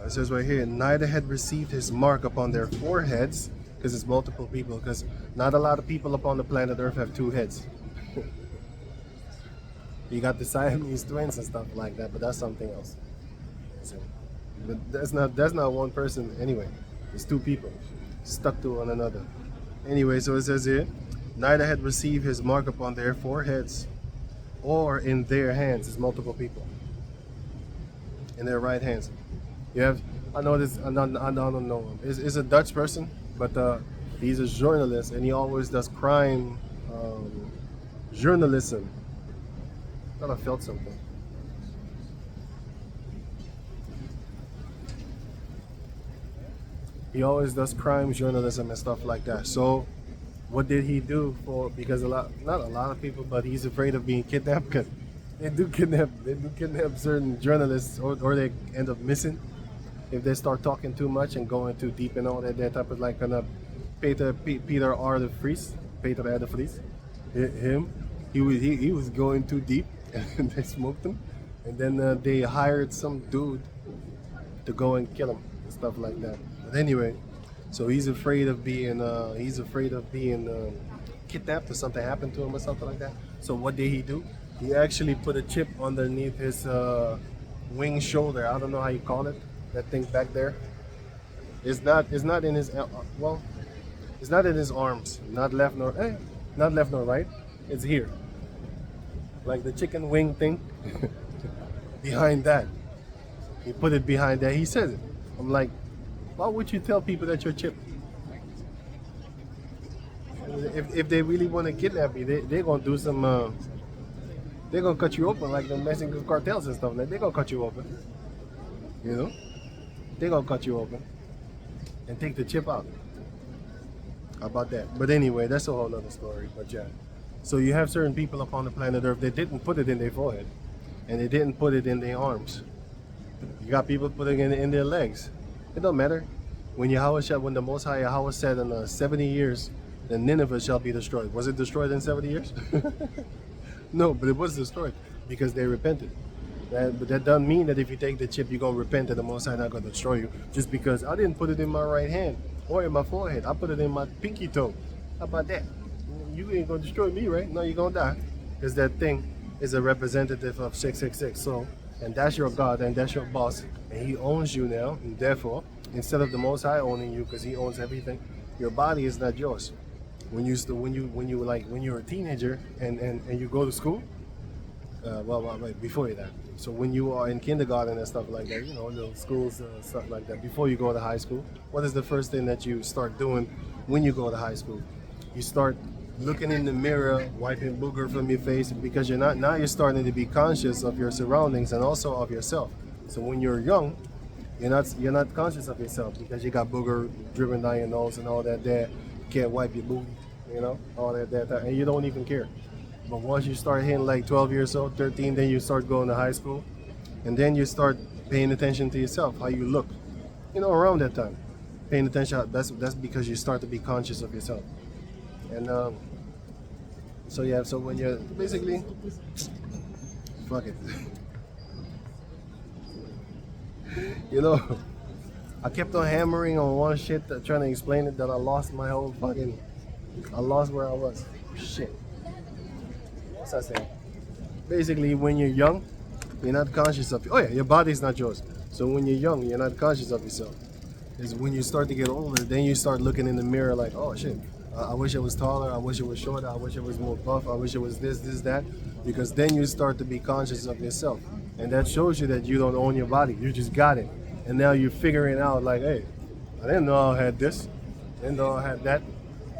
It says right here, neither had received his mark upon their foreheads, because it's multiple people, because not a lot of people upon the planet Earth have 2 heads. You got the Siamese twins and stuff like that, but that's something else. So, but that's not one person anyway. It's 2 people stuck to one another. Anyway, so it says here, neither had received his mark upon their foreheads or in their hands. It's multiple people. In their right hands. You have, I know this, I don't know him. It's a Dutch person, but he's a journalist and he always does crime journalism. I thought I felt something. He always does crime journalism and stuff like that. So what did he do for, because not a lot of people, but he's afraid of being kidnapped, because they do kidnap certain journalists, or they end up missing if they start talking too much and going too deep and all that type of, like Peter R. de Vries, Peter R. de Vries, him, he was going too deep and they smoked him, and then they hired some dude to go and kill him and stuff like that. But anyway, so he's afraid of being kidnapped or something happened to him or something like that. So what did he do? He actually put a chip underneath his wing shoulder. I don't know how you call it. That thing back there. It's not in his well. It's not in his arms. Not left nor right. It's here. Like the chicken wing thing. Behind that. He put it behind that. He says it. I'm like, why would you tell people that you're chipped? If they really want to kidnap you, they're gonna do some. They're gonna cut you open like the Mexican cartels and stuff. Like they're gonna cut you open. You know, they're gonna cut you open and take the chip out. How about that? But anyway, that's a whole other story. But yeah, so you have certain people upon the planet Earth that didn't put it in their forehead, and they didn't put it in their arms. You got people putting it in their legs. It don't matter. When the Most High Yahweh said in 70 years, the Nineveh shall be destroyed. Was it destroyed in 70 years? No, but it was destroyed because they repented. But that doesn't mean that if you take the chip, you're going to repent and the Most High not going to destroy you. Just because I didn't put it in my right hand or in my forehead. I put it in my pinky toe. How about that? You ain't going to destroy me, right? No, you're going to die. Because that thing is a representative of 666. So, and that's your God and that's your boss. And he owns you now. And therefore, instead of the Most High owning you because he owns everything, your body is not yours. When you're a teenager and you go to school, wait, before that. So when you are in kindergarten and stuff like that, you know, little schools, stuff like that, before you go to high school, what is the first thing that you start doing when you go to high school? You start looking in the mirror, wiping booger from your face, because now you're starting to be conscious of your surroundings and also of yourself. So when you're young, you're not conscious of yourself because you got booger dripping down your nose and all that there. You can't wipe your booty, you know, all that, and you don't even care. But once you start hitting like 12 years old, 13, then you start going to high school, and then you start paying attention to yourself, how you look, you know, around that time. Paying attention, that's because you start to be conscious of yourself. And so yeah, so when you're basically, fuck it. You know, I kept on hammering on one shit, trying to explain it, that I lost my whole fucking, I lost where I was. Shit. What's I saying? Basically, when you're young, you're not conscious of, oh yeah, your body's not yours. So when you're young, you're not conscious of yourself. It's when you start to get older, then you start looking in the mirror like, oh shit, I wish I was taller, I wish it was shorter, I wish it was more buff, I wish it was this, that. Because then you start to be conscious of yourself. And that shows you that you don't own your body, you just got it. And now you're figuring out like, hey, I didn't know I had this, I didn't know I had that.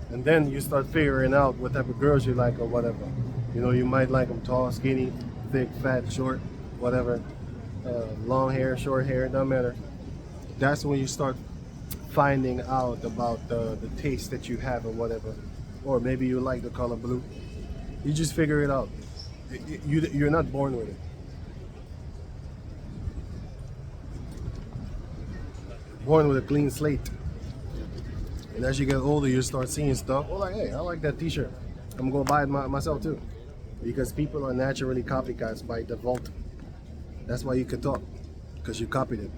And then you start figuring out what type of girls you like or whatever. You know, you might like them tall, skinny, thick, fat, short, whatever. Long hair, short hair, doesn't matter. That's when you start finding out about the taste that you have or whatever. Or maybe you like the color blue. You just figure it out. You're not born with it. Born with a clean slate. And as you get older, you start seeing stuff. Oh, like, hey, I like that t-shirt. I'm gonna buy it myself too. Because people are naturally copycats by default. That's why you can talk, because you copied it.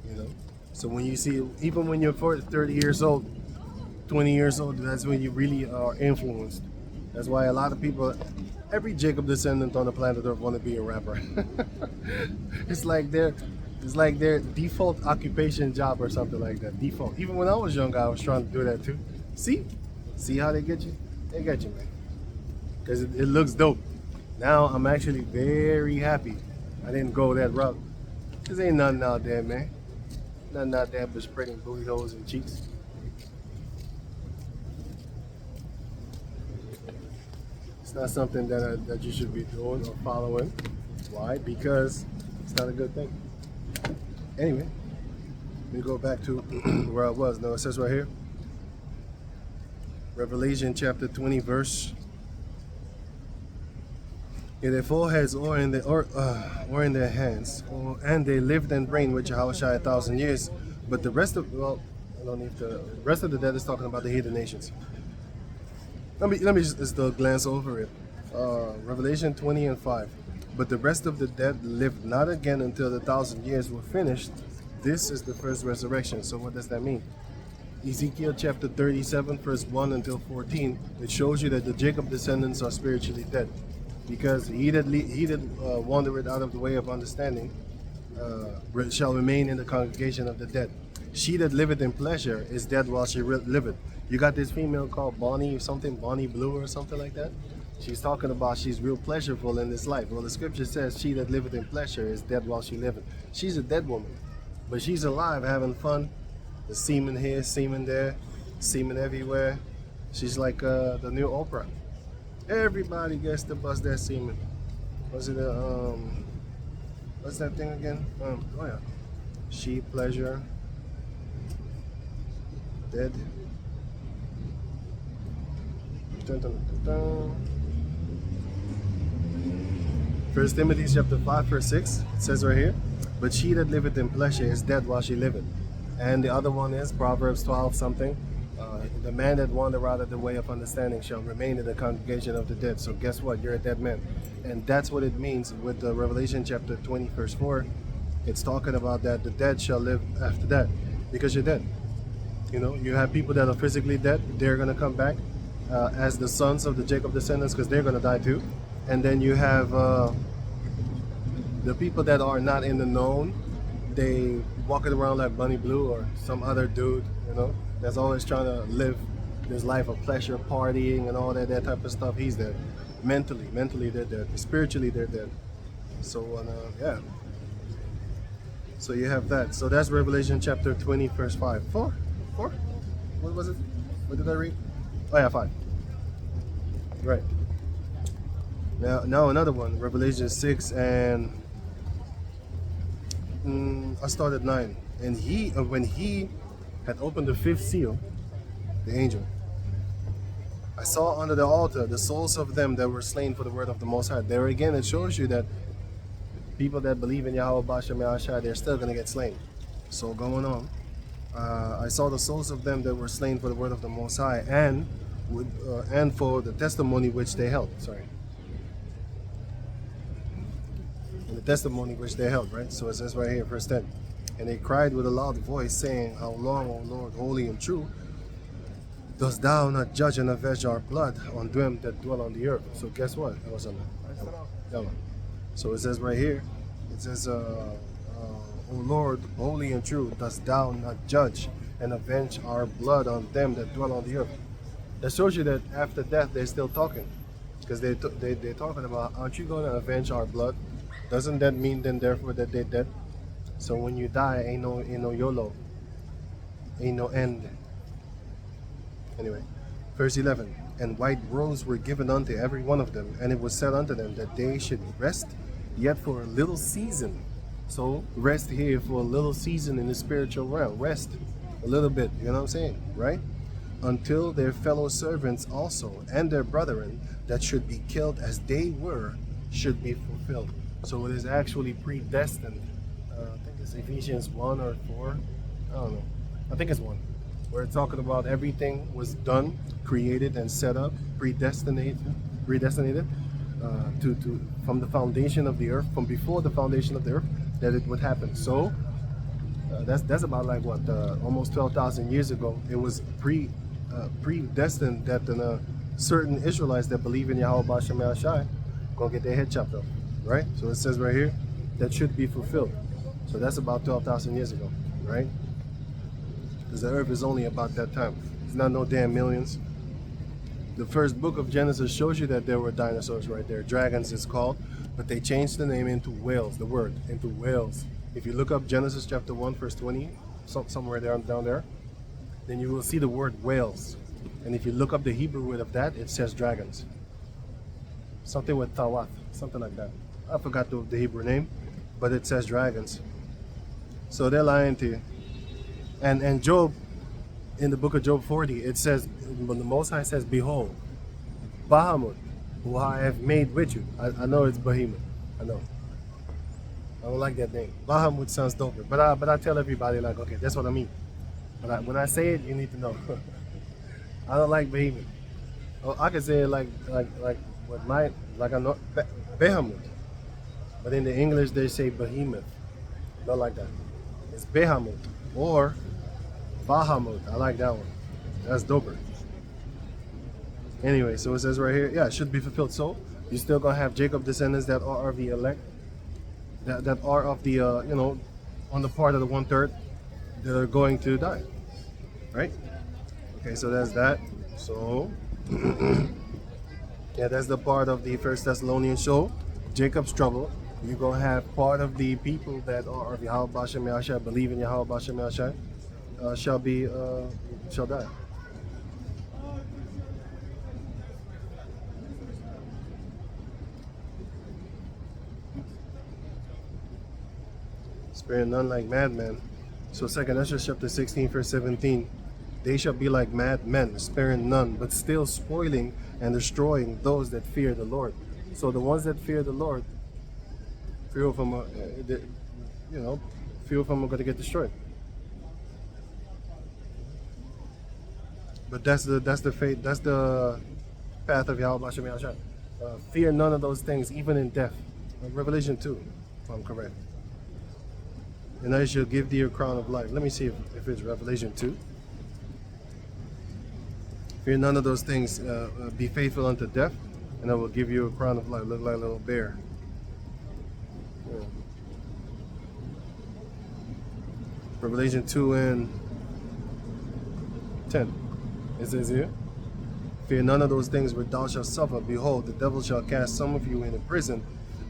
You know? So when you see, even when you're 30 years old, 20 years old, that's when you really are influenced. That's why a lot of people, every Jacob descendant on the planet Earth want to be a rapper. It's like their default occupation job or something like that. Default. Even when I was young, I was trying to do that too. See how they get you? They get you, man. Because it looks dope. Now I'm actually very happy I didn't go that route. Cause ain't nothing out there, man. Nothing out there but spreading booty holes and cheeks. It's not something that you should be doing or following. Why? Because it's not a good thing. Anyway, Let me go back to where I was. No, it says right here, Revelation chapter 20, verse. Yeah, their foreheads or in their hands, and they lived and reigned with Yahawashi 1,000 years. But the rest of I don't need the rest of the dead is talking about the heathen nations. Let me just glance over it. Revelation 20 and 5. But the rest of the dead lived not again until the 1,000 years were finished. This is the first resurrection. So what does that mean? Ezekiel chapter 37, verse 1 until 14. It shows you that the Jacob descendants are spiritually dead, because he that wandereth out of the way of understanding shall remain in the congregation of the dead. She that liveth in pleasure is dead while she liveth. You got this female called Bonnie Blue or something like that. She's talking about she's real pleasureful in this life. Well, the scripture says she that liveth in pleasure is dead while she liveth. She's a dead woman, but she's alive having fun. The semen here, semen there, semen everywhere. She's like the new Oprah. Everybody gets to bust their semen. Was it what's that thing again? Oh yeah, she pleasure, dead. Dun, dun, dun, dun. 1 Timothy chapter 5 verse 6, it says right here, but she that liveth in pleasure is dead while she liveth. And the other one is Proverbs 12 something. The man that wander out of the way of understanding shall remain in the congregation of the dead. So guess what? You're a dead man. And that's what it means with the Revelation chapter 20 verse 4. It's talking about that the dead shall live after that, because you're dead. You know, you have people that are physically dead. They're going to come back as the sons of the Jacob descendants, because they're going to die too. And then you have the people that are not in the known. They walking around like Bunny Blue or some other dude, you know, that's always trying to live this life of pleasure, partying and all that type of stuff. He's dead. Mentally they're dead. Spiritually they're dead. So yeah. So you have that. So that's Revelation chapter 20 verse 5. 4? What was it? What did I read? Oh yeah, 5. Right. Now another one, Revelation 6 and I started 9. And when he had opened the 5th seal, the angel, I saw under the altar the souls of them that were slain for the word of the Most High. There again, it shows you that people that believe in Yahawashi, they're still going to get slain. So going on, I saw the souls of them that were slain for the word of the Most High and for the testimony which they held. And the testimony which they held, right? So it says right here, verse 10. And they cried with a loud voice, saying, How long, O Lord, holy and true, dost thou not judge and avenge our blood on them that dwell on the earth? So guess what? That was on that one. So it says right here, it says, O Lord, holy and true, dost thou not judge and avenge our blood on them that dwell on the earth? That shows you that after death, they're still talking. Because they're talking about, aren't you going to avenge our blood? Doesn't that mean then therefore that they're dead? So when you die, ain't no YOLO, ain't no end. Anyway, verse 11. And white robes were given unto every one of them, and it was said unto them that they should rest yet for a little season. So rest here for a little season in the spiritual realm. Rest a little bit, you know what I'm saying, right? Until their fellow servants also and their brethren that should be killed as they were should be fulfilled. So it is actually predestined. I think it's Ephesians 1 or 4. I don't know. I think it's 1. Where it's talking about everything was done, created, and set up, predestinated to from the foundation of the earth, from before the foundation of the earth, that it would happen. So that's about like what almost 12,000 years ago. It was predestined that certain Israelites that believe in Yahawashi gonna get their head chopped off, right? So it says right here that should be fulfilled. So that's about 12,000 years ago, right? Because the earth is only about that time. It's not no damn millions. The first book of Genesis shows you that there were dinosaurs right there. Dragons is called, but they changed the name into whales, the word, into whales. If you look up Genesis chapter 1 verse 20, somewhere down there, then you will see the word whales. And if you look up the Hebrew word of that, it says dragons. Something with tawat, something like that. I forgot the Hebrew name, but it says dragons. So they're lying to you. And Job, in the book of Job 40, it says, when the Most High says, behold, Bahamut, who I have made with you. I know it's Behemoth. I know. I don't like that name. Bahamut sounds doper. But I tell everybody, like, okay, that's what I mean. But when I say it, you need to know. I don't like Behemoth. Oh, I can say it like with my, like I know Behemoth. But in the English they say Behemoth. Not like that. It's Behemoth or Bahamut. I like that one. That's doper. Anyway, so it says right here, yeah, it should be fulfilled. So you're still gonna have Jacob descendants that are the elect, that are of the you know, on the part of the 1/3 that are going to die, right? Okay, so that's that. So yeah, that's the part of the First Thessalonians show, Jacob's trouble. You're gonna have part of the people that are of Yahawashi, believe in Yahawashi, shall die. Sparing none like madmen. So 2nd Ezra chapter 16 verse 17, they shall be like madmen, sparing none, but still spoiling and destroying those that fear the Lord. So the ones that fear the Lord, few of them are, you know, few of them are going to get destroyed. But that's the fate, that's the path of Yahawashi. Fear none of those things, even in death. Revelation 2, if I'm correct. And I shall give thee a crown of life. Let me see if it's Revelation 2. Fear none of those things. Be faithful unto death, and I will give you a crown of life. Look like a little bear. Yeah. Revelation 2 and 10. It says here, fear none of those things which thou shalt suffer. Behold, the devil shall cast some of you into prison,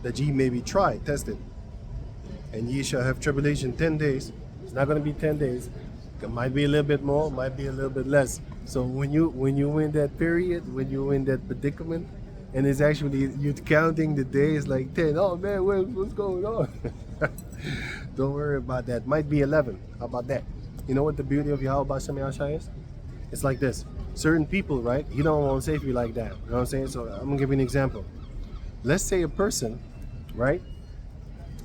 that ye may be tried, tested. And ye shall have tribulation 10 days. It's not going to be 10 days. It might be a little bit more, might be a little bit less. So when you in that period, when you in that predicament, and it's actually, you're counting the days like 10. Oh man, what's going on? Don't worry about that. Might be 11. How about that? You know what the beauty of Yahawashi is? It's like this. Certain people, right? He don't want to save you like that. You know what I'm saying? So I'm going to give you an example. Let's say a person, right,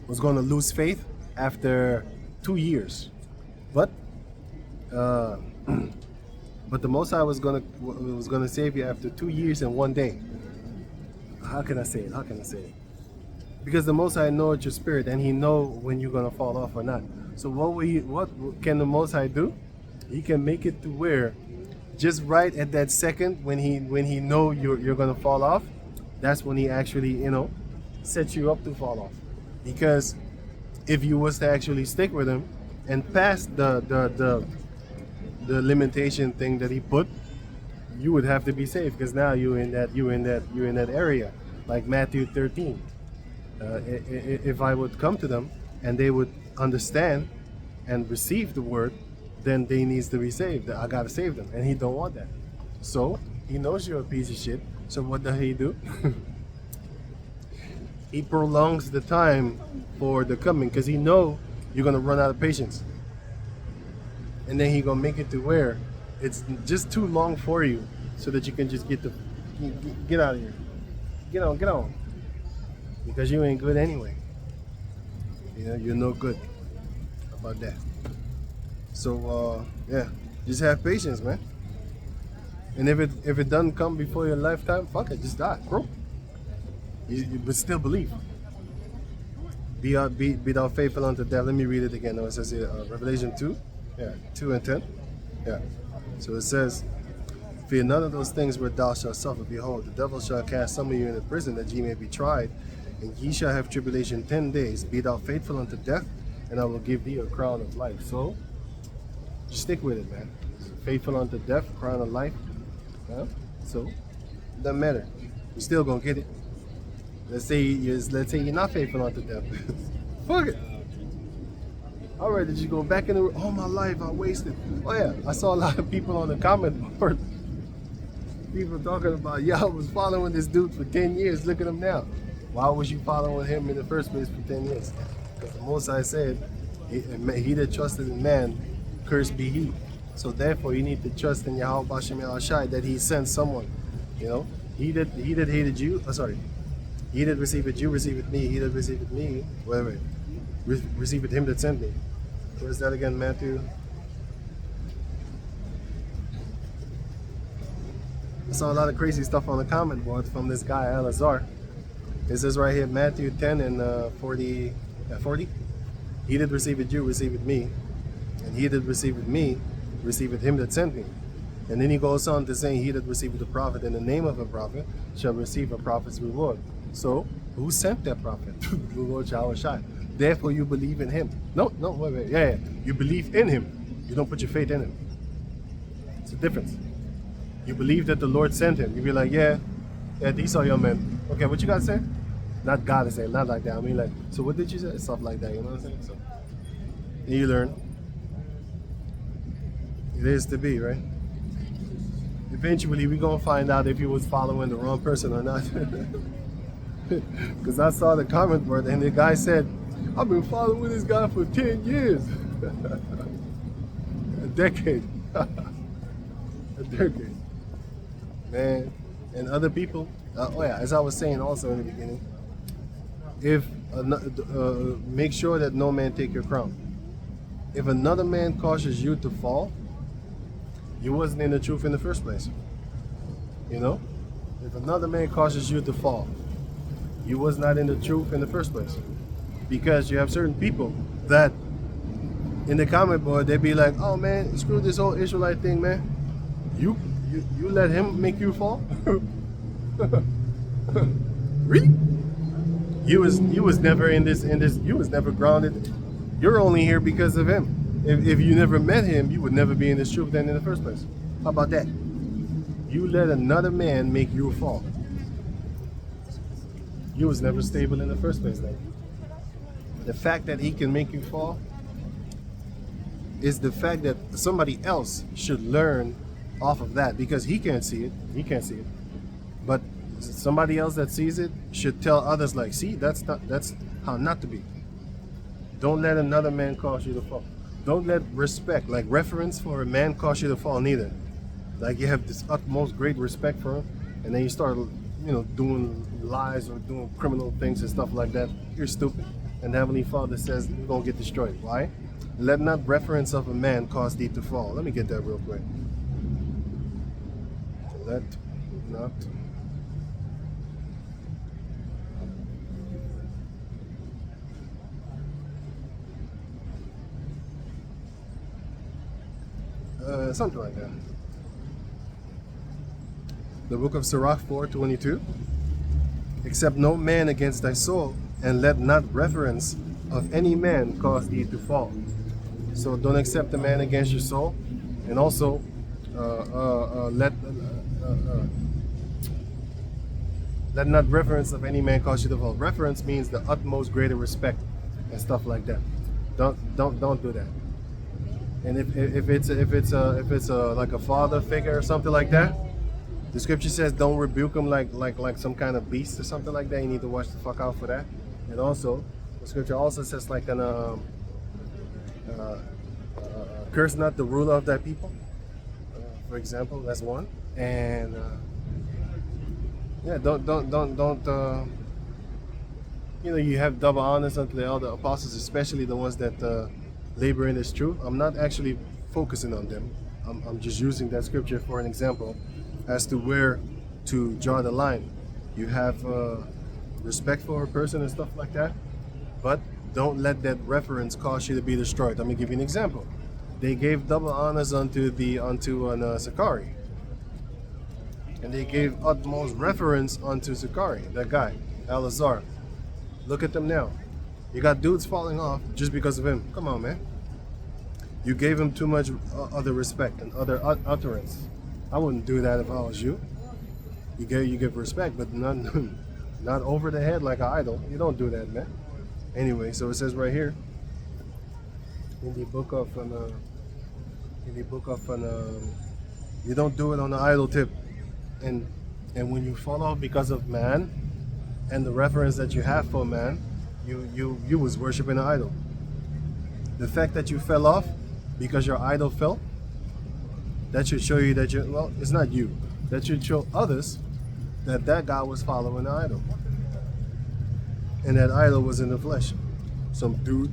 was going to lose faith after 2 years, but the Most High was gonna save you after 2 years and 1 day. How can I say it? Because the Most High knows your spirit, and He know when you're gonna fall off or not. So what can the Most High do? He can make it to where, just right at that second when he know you're gonna fall off, that's when He actually, you know, sets you up to fall off. Because if you was to actually stick with Him and pass the limitation thing that He put, you would have to be saved, because now you're in that area, like Matthew 13. If I would come to them and they would understand and receive the word, then they needs to be saved. I gotta save them, and He don't want that. So He knows you're a piece of shit. So what does He do? He prolongs the time for the coming, because He know you're gonna run out of patience, and then He gonna make it to where it's just too long for you, so that you can just get out of here, get on, because you ain't good anyway. You know, you're no good. How about that? So yeah, just have patience, man. And if it doesn't come before your lifetime, fuck it, just die, bro. But still believe. Be thou faithful unto death. Let me read it again. No, it says here, Revelation 2, yeah, 2 and 10, yeah. So it says, fear none of those things where thou shalt suffer. Behold, the devil shall cast some of you into prison, that ye may be tried, and ye shall have tribulation 10 days. Be thou faithful unto death, and I will give thee a crown of life. So just stick with it, man. Faithful unto death, crown of life. Yeah? So it doesn't matter. You're still gonna get it. Let's say you're not faithful unto death. Fuck it. All right, did you go back in the all my life I wasted? Oh yeah, I saw a lot of people on the comment board. People talking about, I was following this dude for 10 years. Look at him now. Why was you following him in the first place for 10 years? Because the Most High said, he that trusted in man cursed be he. So therefore you need to trust in Yahawashi that he sent someone. You know, he that hated you, he that receiveth you receiveth me, he that receiveth me, wait, receiveth him that sent me. Where's that again, Matthew? I saw a lot of crazy stuff on the comment board from this guy, Ahlazar. It says right here, Matthew 10 and 40. He that receiveth you receiveth me, and he that receiveth me receiveth him that sent me. And then he goes on to say, he that receiveth a prophet in the name of a prophet shall receive a prophet's reward. So, who sent that prophet? The Lord Yahawashi. Therefore you believe in him. No, wait. Yeah. You believe in him. You don't put your faith in him. It's a difference. You believe that the Lord sent him. You be like, yeah, these are your men. Okay, what you got to say? Not God is saying, not like that. I mean, like, so what did you say? Stuff like that, you know what I'm saying? So, and you learn. It is to be, right? Eventually, we're going to find out if he was following the wrong person or not. Because I saw the comment board, and the guy said, I've been following this guy for 10 years. A decade. A decade. Man. And other people, as I was saying also in the beginning, make sure that no man take your crown. If another man causes you to fall, you wasn't in the truth in the first place. You know? If another man causes you to fall, you was not in the truth in the first place. Because you have certain people that in the comment board, they be like, oh man, screw this whole Israelite thing, man. You let him make you fall? Really? You was never in this, you was never grounded. You're only here because of him. If you never met him, you would never be in this truth then in the first place. How about that? You let another man make you fall. You was never stable in the first place then. The fact that he can make you fall is the fact that somebody else should learn off of that, because he can't see it. He can't see it. But somebody else that sees it should tell others, like, see, that's how not to be. Don't let another man cause you to fall. Don't let respect, like reference for a man, cause you to fall neither. Like you have this utmost great respect for him, and then you start, doing lies or doing criminal things and stuff like that. You're stupid. And the Heavenly Father says you're gonna get destroyed. Why? Let not reference of a man cause thee to fall. Let me get that real quick. Let not something like that. The book of Sirach 4:22. Accept no man against thy soul, and let not reverence of any man cause thee to fall. So don't accept a man against your soul, and also let not reverence of any man cause you to fall. Reverence means the utmost greater respect and stuff like that. Don't do that. And if it's like a father figure or something like that, the scripture says don't rebuke him like some kind of beast or something like that. You need to watch the fuck out for that. And also, the scripture also says like curse not the ruler of thy people. For example, that's one. And don't you have double honors unto the elder apostles, especially the ones that labor in this truth. I'm not actually focusing on them. I'm just using that scripture for an example as to where to draw the line. You have respect for a person and stuff like that, but don't let that reference cause you to be destroyed. Let me give you an example. They gave double honors unto Sakari, and they gave utmost reference unto Sakari, that guy, Ahlazar. Look at them now. You got dudes falling off just because of him. Come on, man. You gave him too much other respect and other utterance. I wouldn't do that if I was you. You give respect, but not over the head like an idol. You don't do that, man. Anyway, so it says right here in the book of you don't do it on the idol tip. And when you fall off because of man and the reference that you have for man, you was worshiping an idol. The fact that you fell off because your idol fell, that should show you that well, it's not you. That should show others that that guy was following the idol. And that idol was in the flesh. Some dude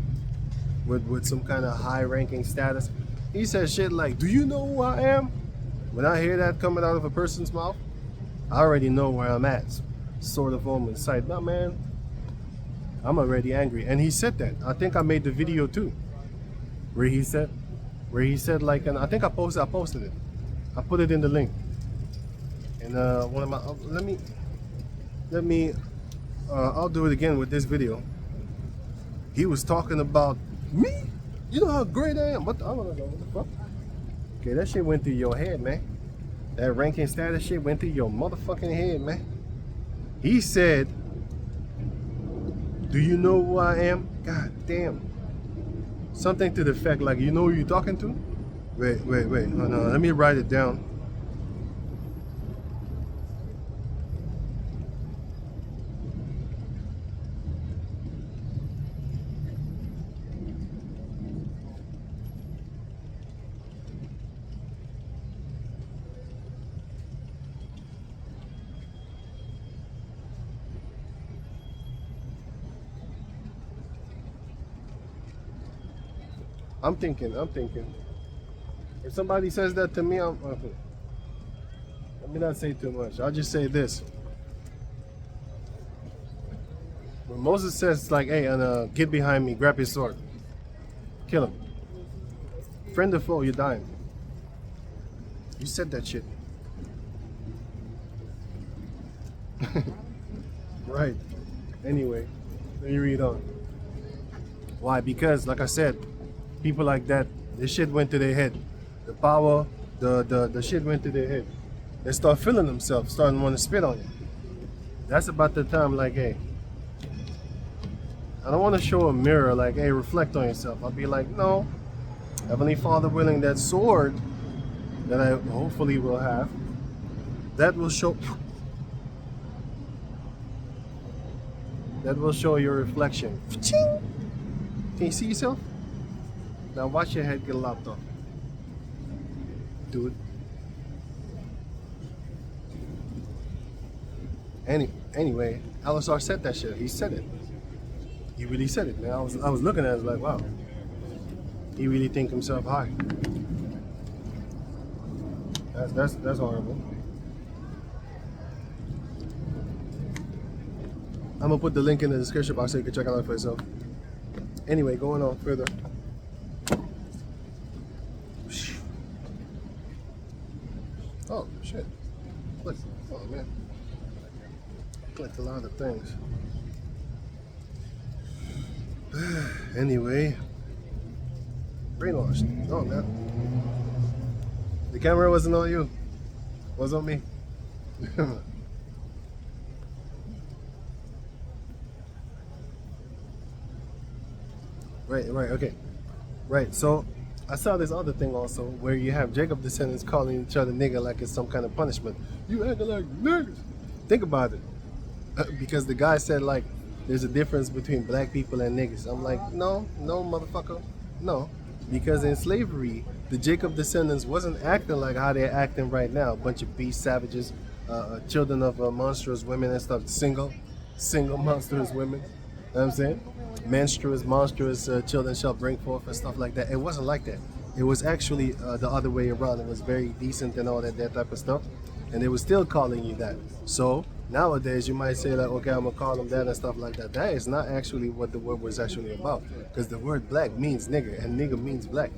with some kind of high ranking status. He said shit like, do you know who I am? When I hear that coming out of a person's mouth, I already know where I'm at. Sort of moment sight. No, man, I'm already angry. And he said that. I think I made the video too. Where he said like, and I think I posted it. I put it in the link. And one of my, let me, I'll do it again with this video. He was talking about me. You know how great I am. What the, I don't know what the fuck. Okay, that shit went through your head, man. That ranking status shit went through your motherfucking head, man. He said, do you know who I am? God damn. Something to the effect like, you know who you're talking to? Wait. Hold on. Let me write it down. I'm thinking. If somebody says that to me, let me not say too much. I'll just say this. When Moses says like, hey, and get behind me, grab his sword, kill him. Friend or foe, you're dying. You said that shit. Right. Anyway, let me read on. Why? Because, like I said, people like that, the shit went to their head. The power, the shit went to their head. They start feeling themselves, starting to want to spit on you. That's about the time, like, hey, I don't want to show a mirror, like, hey, reflect on yourself. I'll be like, no, Heavenly Father willing, that sword that I hopefully will have, that will show your reflection. Can you see yourself? Now watch your head get lopped off. Dude. Anyway, Ahlazar said that shit. He said it. He really said it, man. I was looking at it like, wow. He really think himself high. That's horrible. I'm gonna put the link in the description box so you can check it out for yourself. Anyway, going on further. Oh shit! Oh man, clicked a lot of things. Anyway, brainwashed. Oh man, the camera wasn't on you. It was on me. Right, okay. Right, so I saw this other thing also where you have Jacob descendants calling each other nigga like it's some kind of punishment. You acting like niggas. Think about it. Because the guy said like there's a difference between black people and niggas. I'm like, no, motherfucker. No. Because in slavery, the Jacob descendants wasn't acting like how they're acting right now. A bunch of beast savages, children of monstrous women and stuff. Single monstrous women. You know what I'm saying? Monstrous children shall bring forth and stuff like that. It wasn't like that. It was actually the other way around. It was very decent and all that type of stuff. And they were still calling you that. So nowadays you might say like, okay, I'm gonna call them that and stuff like that. That is not actually what the word was actually about. Because the word black means nigger and nigger means black.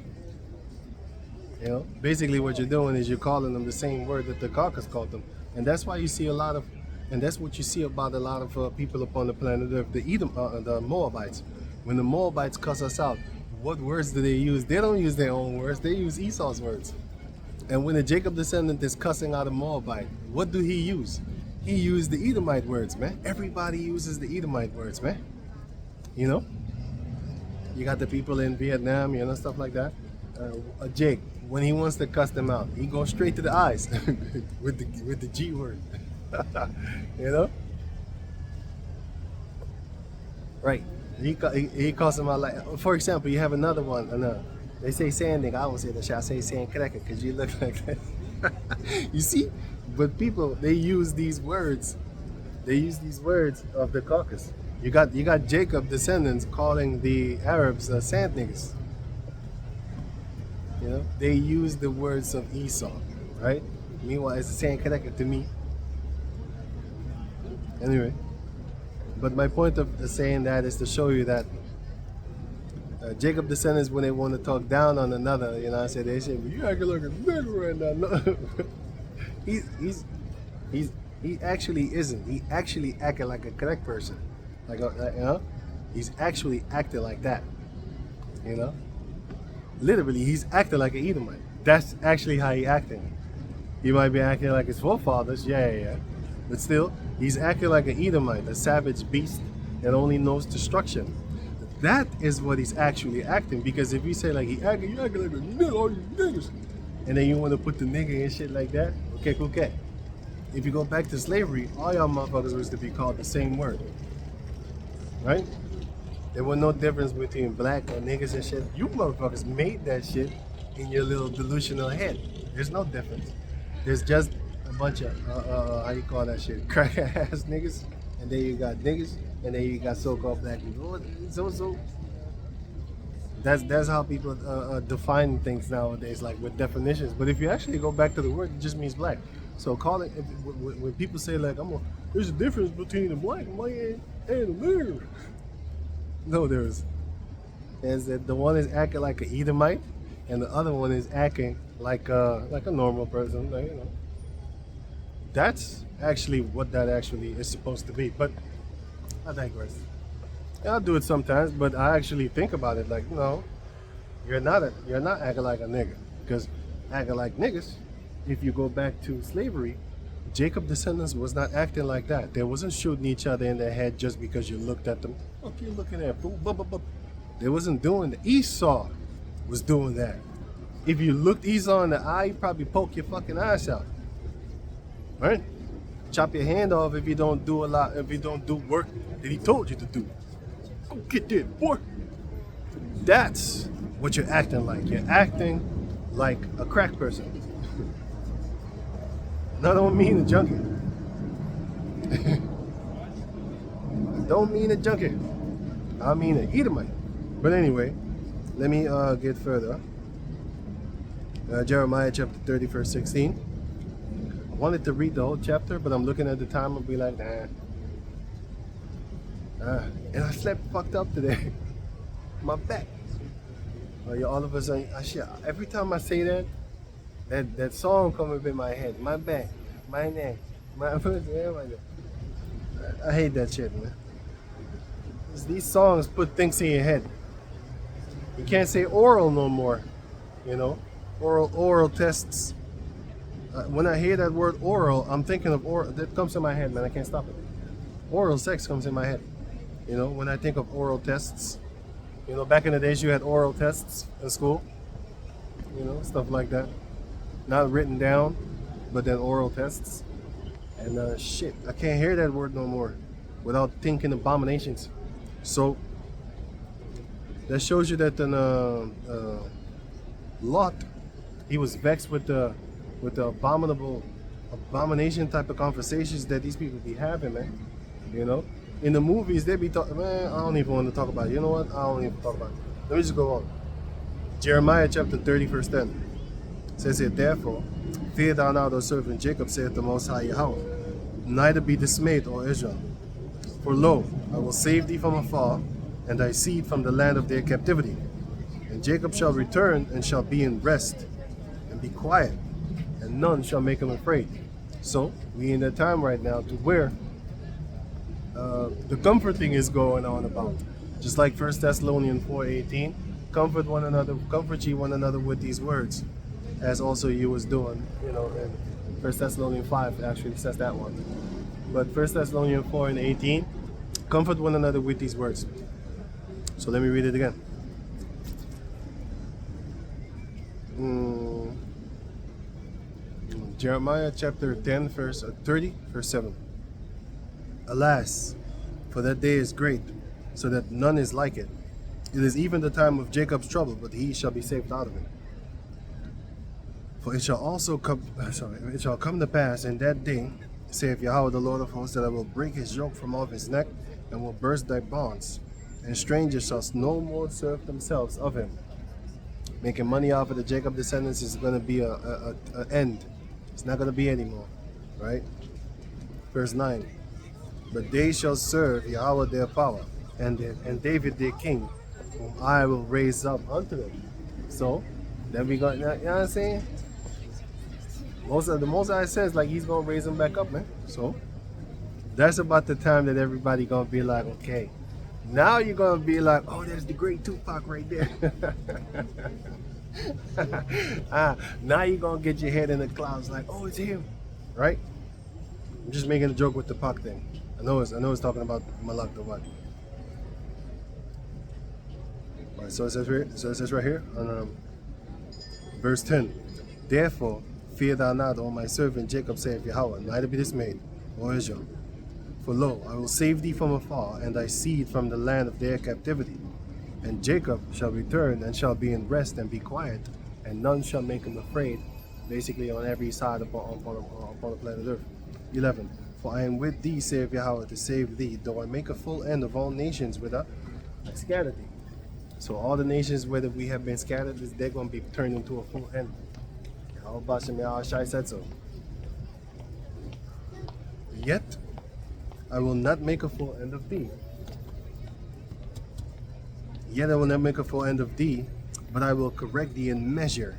You know, basically what you're doing is you're calling them the same word that the caucus called them. And that's why you see a lot of, and that's what you see about a lot of people upon the planet Earth, the Moabites. When the Moabites cuss us out, what words do they use? They don't use their own words, they use Esau's words. And when the Jacob descendant is cussing out a Moabite, what do he use? He used the Edomite words, man. Everybody uses the Edomite words, man. You know? You got the people in Vietnam, you know, stuff like that. Jake, when he wants to cuss them out, he goes straight to the eyes with the G word. You know? Right. He calls them out like, for example, you have another one, They say sand nigga. I don't say that shit. I say sand cracker because you look like that. You see? But people, they use these words. They use these words of the caucus. You got Jacob descendants calling the Arabs sand niggas. You know, they use the words of Esau, right? Meanwhile, it's the same connected to me. Anyway, but my point of saying that is to show you that Jacob descendants, when they want to talk down on another, you know, I say they say, "You acting like a nigga right now." No. He actually isn't. He actually acted like a correct person, like you know, he's actually acted like that, you know. Literally, he's acting like an Edomite. That's actually how he acting. He might be acting like his forefathers, yeah. But still, he's acting like an Edomite, a savage beast that only knows destruction. That is what he's actually acting. Because if you say like you acting like a nigga, all you niggas, and then you want to put the nigga and shit like that, okay. If you go back to slavery, all y'all motherfuckers was to be called the same word, right? There was no difference between black or niggas and shit. You motherfuckers made that shit in your little delusional head. There's no difference. There's just a bunch of, how you call that shit? Crack ass niggas. And then you got niggas. And then you got so-called black people. So. That's how people define things nowadays, like with definitions. But if you actually go back to the word, it just means black. So call it, when people say like, there's a difference between a black man and a nigger. No, there is. Is that the one is acting like an Edomite, and the other one is acting like a normal person. Like, you know, that's actually what that actually is supposed to be. But I digress. Yeah, I'll do it sometimes, but I actually think about it like, no, you're not acting like a nigga, because acting like niggas. If you go back to slavery, Jacob descendants was not acting like that. They wasn't shooting each other in the head just because you looked at them. What you looking at, fool? They wasn't doing that. Esau was doing that. If you looked Esau in the eye, you probably poke your fucking eyes out. Right? Chop your hand off if you don't do work that he told you to do. Go get that, boy. That's what you're acting like. You're acting like a crack person. No, I don't mean a junkie. I don't mean a junkie. I mean an Edomite. But anyway, let me get further. Jeremiah chapter 30, verse 16. I wanted to read the whole chapter, but I'm looking at the time and be like, nah. And I slept fucked up today. My back. Yeah, all of a sudden, every time I say that, that song come up in my head. My back, my neck, my I hate that shit, man. These songs put things in your head. You can't say oral no more, you know. Oral tests. When I hear that word oral, I'm thinking of oral. That comes in my head, man. I can't stop it. Oral sex comes in my head. You know, when I think of oral tests. You know, back in the days you had oral tests in school. You know, stuff like that. Not written down, but then oral tests. And shit, I can't hear that word no more without thinking abominations. So that shows you that Lot, he was vexed with the abomination type of conversations that these people be having, man. You know, in the movies they be talking, man. I don't even want to talk about it. You know what? I don't even talk about it. Let me just go on. Jeremiah chapter 30, verse 10 says it, therefore, fear thou not, O servant Jacob, saith the Most High Yahweh, neither be dismayed, O Israel. For lo, I will save thee from afar, and thy seed from the land of their captivity. And Jacob shall return, and shall be in rest, and be quiet, and none shall make him afraid. So, we in that time right now to where the comforting is going on about. Just like 1 Thessalonians 4:18, comfort one another, comfort ye one another with these words, as also you was doing, you know, and 1 Thessalonians 5 actually says that one. But 1 Thessalonians 4:18, comfort one another with these words. So let me read it again. Jeremiah chapter 10, verse 30, verse 7. Alas, for that day is great, so that none is like it. It is even the time of Jacob's trouble, but he shall be saved out of it. For it shall also come, it shall come to pass in that day, saith Yahweh the Lord of hosts, that I will break his yoke from off his neck, and will burst thy bonds, and strangers shall no more serve themselves of him. Making money off of the Jacob descendants is going to be a end. It's not going to be anymore, right? Verse 9. But they shall serve Yahweh their power, and David their king, whom I will raise up unto them. So, then we got, you know what I'm saying? The Most High says, like, he's going to raise them back up, man. So, that's about the time that everybody going to be like, okay, now you're going to be like, oh, there's the great Tupac right there. Now you're going to get your head in the clouds like, oh, it's him, right? I'm just making a joke with the Pac thing. I know it's talking about Malak the what. All right, so it says right here on verse 10. Therefore, fear thou not, O my servant Jacob, saith Yahweh, neither be dismayed, O Israel. For lo, I will save thee from afar, and thy seed from the land of their captivity. And Jacob shall return, and shall be in rest, and be quiet, and none shall make him afraid, basically on every side upon the planet Earth. 11. For I am with thee, saith Yahweh, to save thee, though I make a full end of all nations I scatter thee. So all the nations where we have been scattered, they're going to be turned into a full end. Yahawashi said so. Yet I will not make a full end of thee. Yet I will not make a full end of thee, but I will correct thee in measure,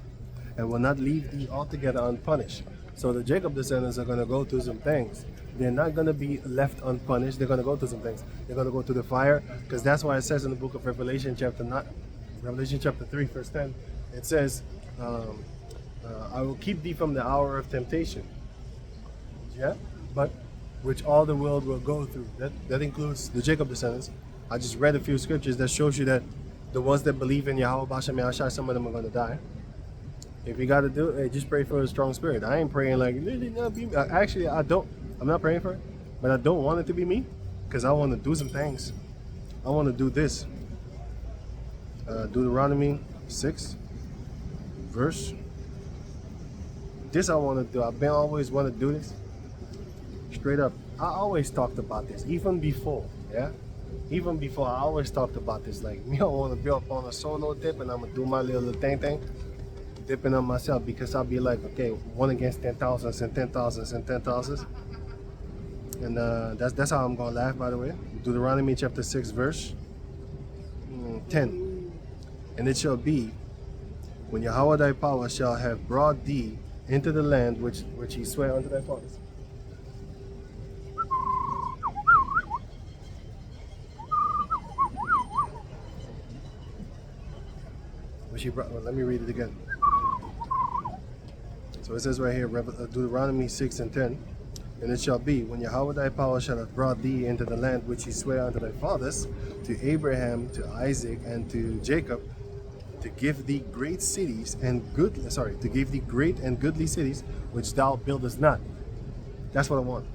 and will not leave thee altogether unpunished. So the Jacob descendants are going to go through some things. They're not going to be left unpunished. They're going to go through some things. They're going to go through the fire, because that's why it says in the book of Revelation chapter 3 verse 10, it says, I will keep thee from the hour of temptation. Yeah, but which all the world will go through. That includes the Jacob descendants. I just read a few scriptures that shows you that the ones that believe in Yahawashi, some of them are going to die. If you got to do it, just pray for a strong spirit. I ain't praying like, actually, I'm not praying for it, but I don't want it to be me, because I want to do some things. I want to do this. Deuteronomy 6 verse. This I want to do. I've been always want to do this. Straight up. I always talked about this, even before, yeah? Even before, I always talked about this. Like, me, I want to be up on a solo dip, and I'm going to do my little thing, dipping on myself, because I'll be like, okay, 1 against 10,000s and 10,000s and 10,000s. And that's how I'm going to laugh, by the way. Deuteronomy chapter 6, verse 10. And it shall be, when Yahweh thy power shall have brought thee into the land which he sware unto thy fathers. Let me read it again. So it says right here, Deuteronomy 6 and 10. And it shall be, when Yahweh thy power shall have brought thee into the land which he sware unto thy fathers, to Abraham, to Isaac, and to Jacob, to give thee great cities and to give thee great and goodly cities which thou buildest not. That's what I want.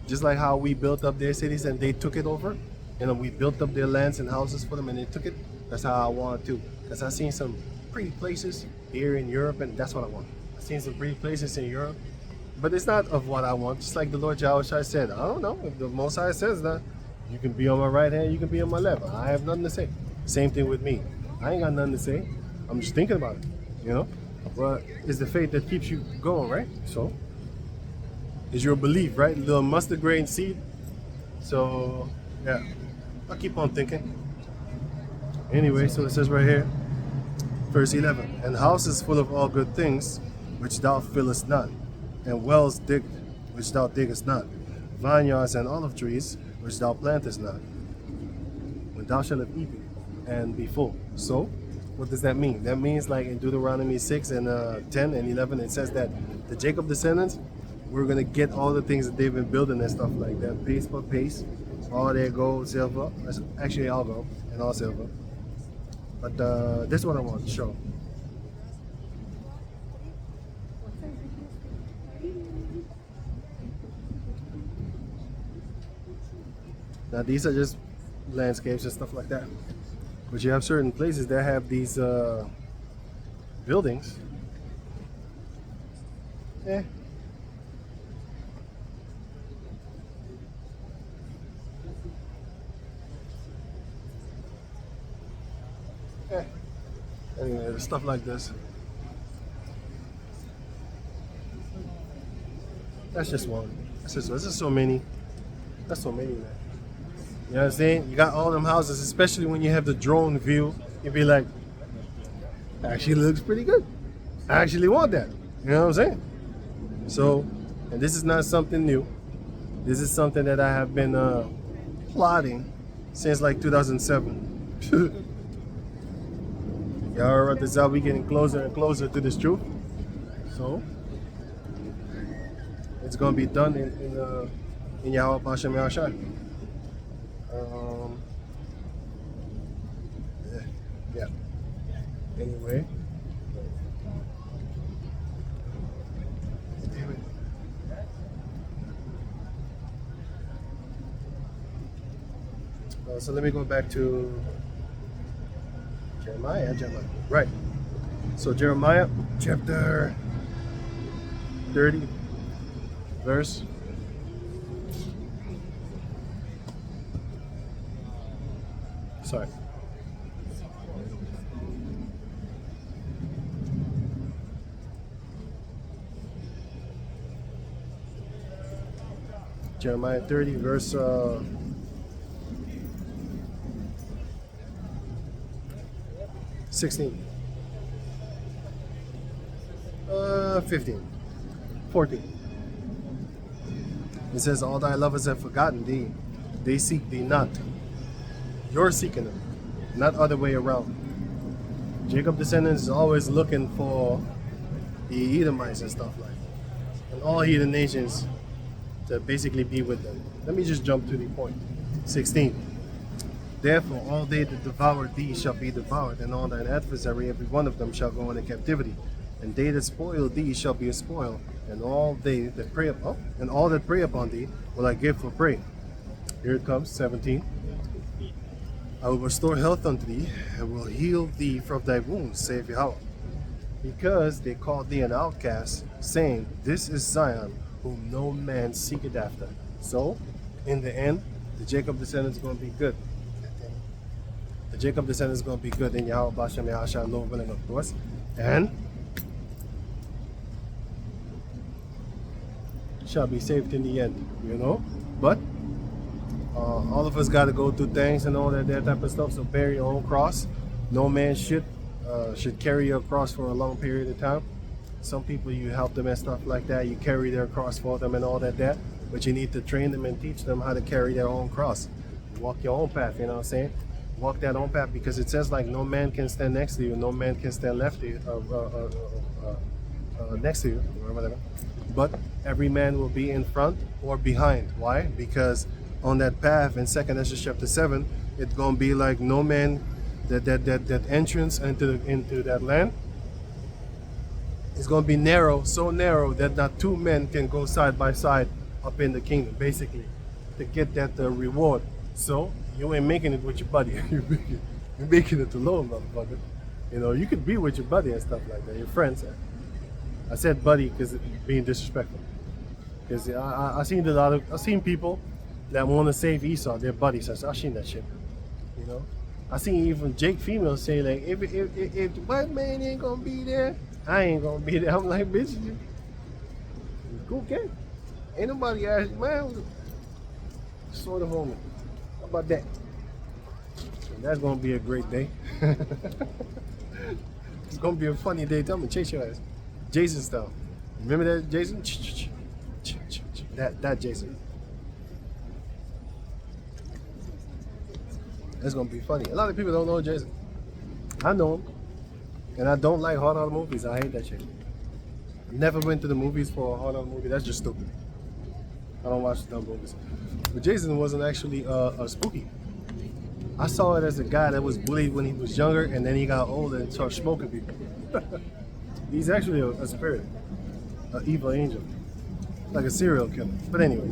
Just like how we built up their cities and they took it over, we built up their lands and houses for them and they took it. That's how I want to. Because I've seen some pretty places here in Europe, and that's what I want. I've seen some pretty places in Europe, but it's not of what I want. Just like the Lord Yahawashi said, I don't know if the Most High says that you can be on my right hand, you can be on my left. I have nothing to say. Same thing with me. I ain't got nothing to say. I'm just thinking about it, But it's the faith that keeps you going, right? So it's your belief, right? Little mustard grain seed. So yeah, I'll keep on thinking. Anyway, so it says right here, verse 11, and houses full of all good things, which thou fillest not, and wells digged, which thou diggest not, vineyards and olive trees, which thou plantest not, when thou shalt have eaten and be full. So, what does that mean? That means, like in Deuteronomy 6 and 10 and 11, it says that the Jacob descendants, we're going to get all the things that they've been building and stuff like that, pace by pace, all their gold, silver, actually all gold and all silver. But this is what I want to show. Now these are just landscapes and stuff like that. But you have certain places that have these buildings. Eh. Anyway, there's stuff like this. That's just one. That's just so many. That's so many, man. You know what I'm saying? You got all them houses, especially when you have the drone view. You'd be like, actually looks pretty good. I actually want that. You know what I'm saying? So, and this is not something new. This is something that I have been plotting since like 2007. Y'all right, this out, we getting closer and closer to this truth. So it's gonna be done in Yahawashi. Yeah. Anyway. Damn it. So let me go back to Jeremiah. Right. So Jeremiah chapter 30, verse. Sorry. Jeremiah 30, verse 16. 15. 14. It says, all thy lovers have forgotten thee. They seek thee not. You're seeking them, not other way around. Jacob descendants is always looking for the Edomites and stuff like that. And all heathen nations to basically be with them. Let me just jump to the point. 16. Therefore all they that devour thee shall be devoured, and all thine adversary, every one of them, shall go into captivity. And they that spoil thee shall be a spoil, and all they that prey upon thee will I give for prey. Here it comes, 17. I will restore health unto thee, and will heal thee from thy wounds, saith Yahweh. Because they called thee an outcast, saying, this is Zion, whom no man seeketh after. So, in the end, the Jacob descendants is going to be good. The Jacob descendants is going to be good in Yahawashi, Lord willing, of course. And shall be saved in the end, you know. But all of us got to go through things and all that type of stuff. So bear your own cross. No man should carry your cross for a long period of time. Some people, you help them and stuff like that. You carry their cross for them and all that. But you need to train them and teach them how to carry their own cross. Walk your own path. You know what I'm saying? Walk that own path, because it says like no man can stand next to you, no man can stand left to you, next to you, or whatever. But every man will be in front or behind. Why? Because on that path in 2nd Ezra chapter 7, it's gonna be like no man, that entrance into that land is gonna be narrow, so narrow that not two men can go side by side up in the kingdom, basically, to get that reward. So you ain't making it with your buddy. You're making it alone, motherfucker. You know, you could be with your buddy and stuff like that, your friends. I said buddy because it's being disrespectful. Because I've seen people that want to save Esau, their buddies. I've seen that shit. You know, I seen even Jake females say like, if the white man ain't gonna be there, I ain't gonna be there. I'm like, bitch, okay. Ain't nobody asked, man. Sort of homie. How about that? And that's gonna be a great day. It's gonna be a funny day. Tell me, chase your ass. Jason style. Remember that Jason? That Jason. That's gonna be funny. A lot of people don't know Jason. I know him. And I don't like horror movies. I hate that shit. Never went to the movies for a horror movie. That's just stupid. I don't watch dumb movies. But Jason wasn't actually spooky. I saw it as a guy that was bullied when he was younger, and then he got older and started smoking people. He's actually a spirit, an evil angel, like a serial killer. But anyway,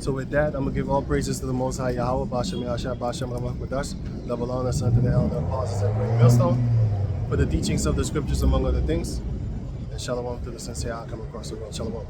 So with that, I'm gonna give all praises to the Most High Yahweh, Bashem Yahshua, Bashem Ramakwadash, double honors unto the elder apostles and great millstone for the teachings of the scriptures, among other things. And shalom to the sincere I come across the world. Shalom.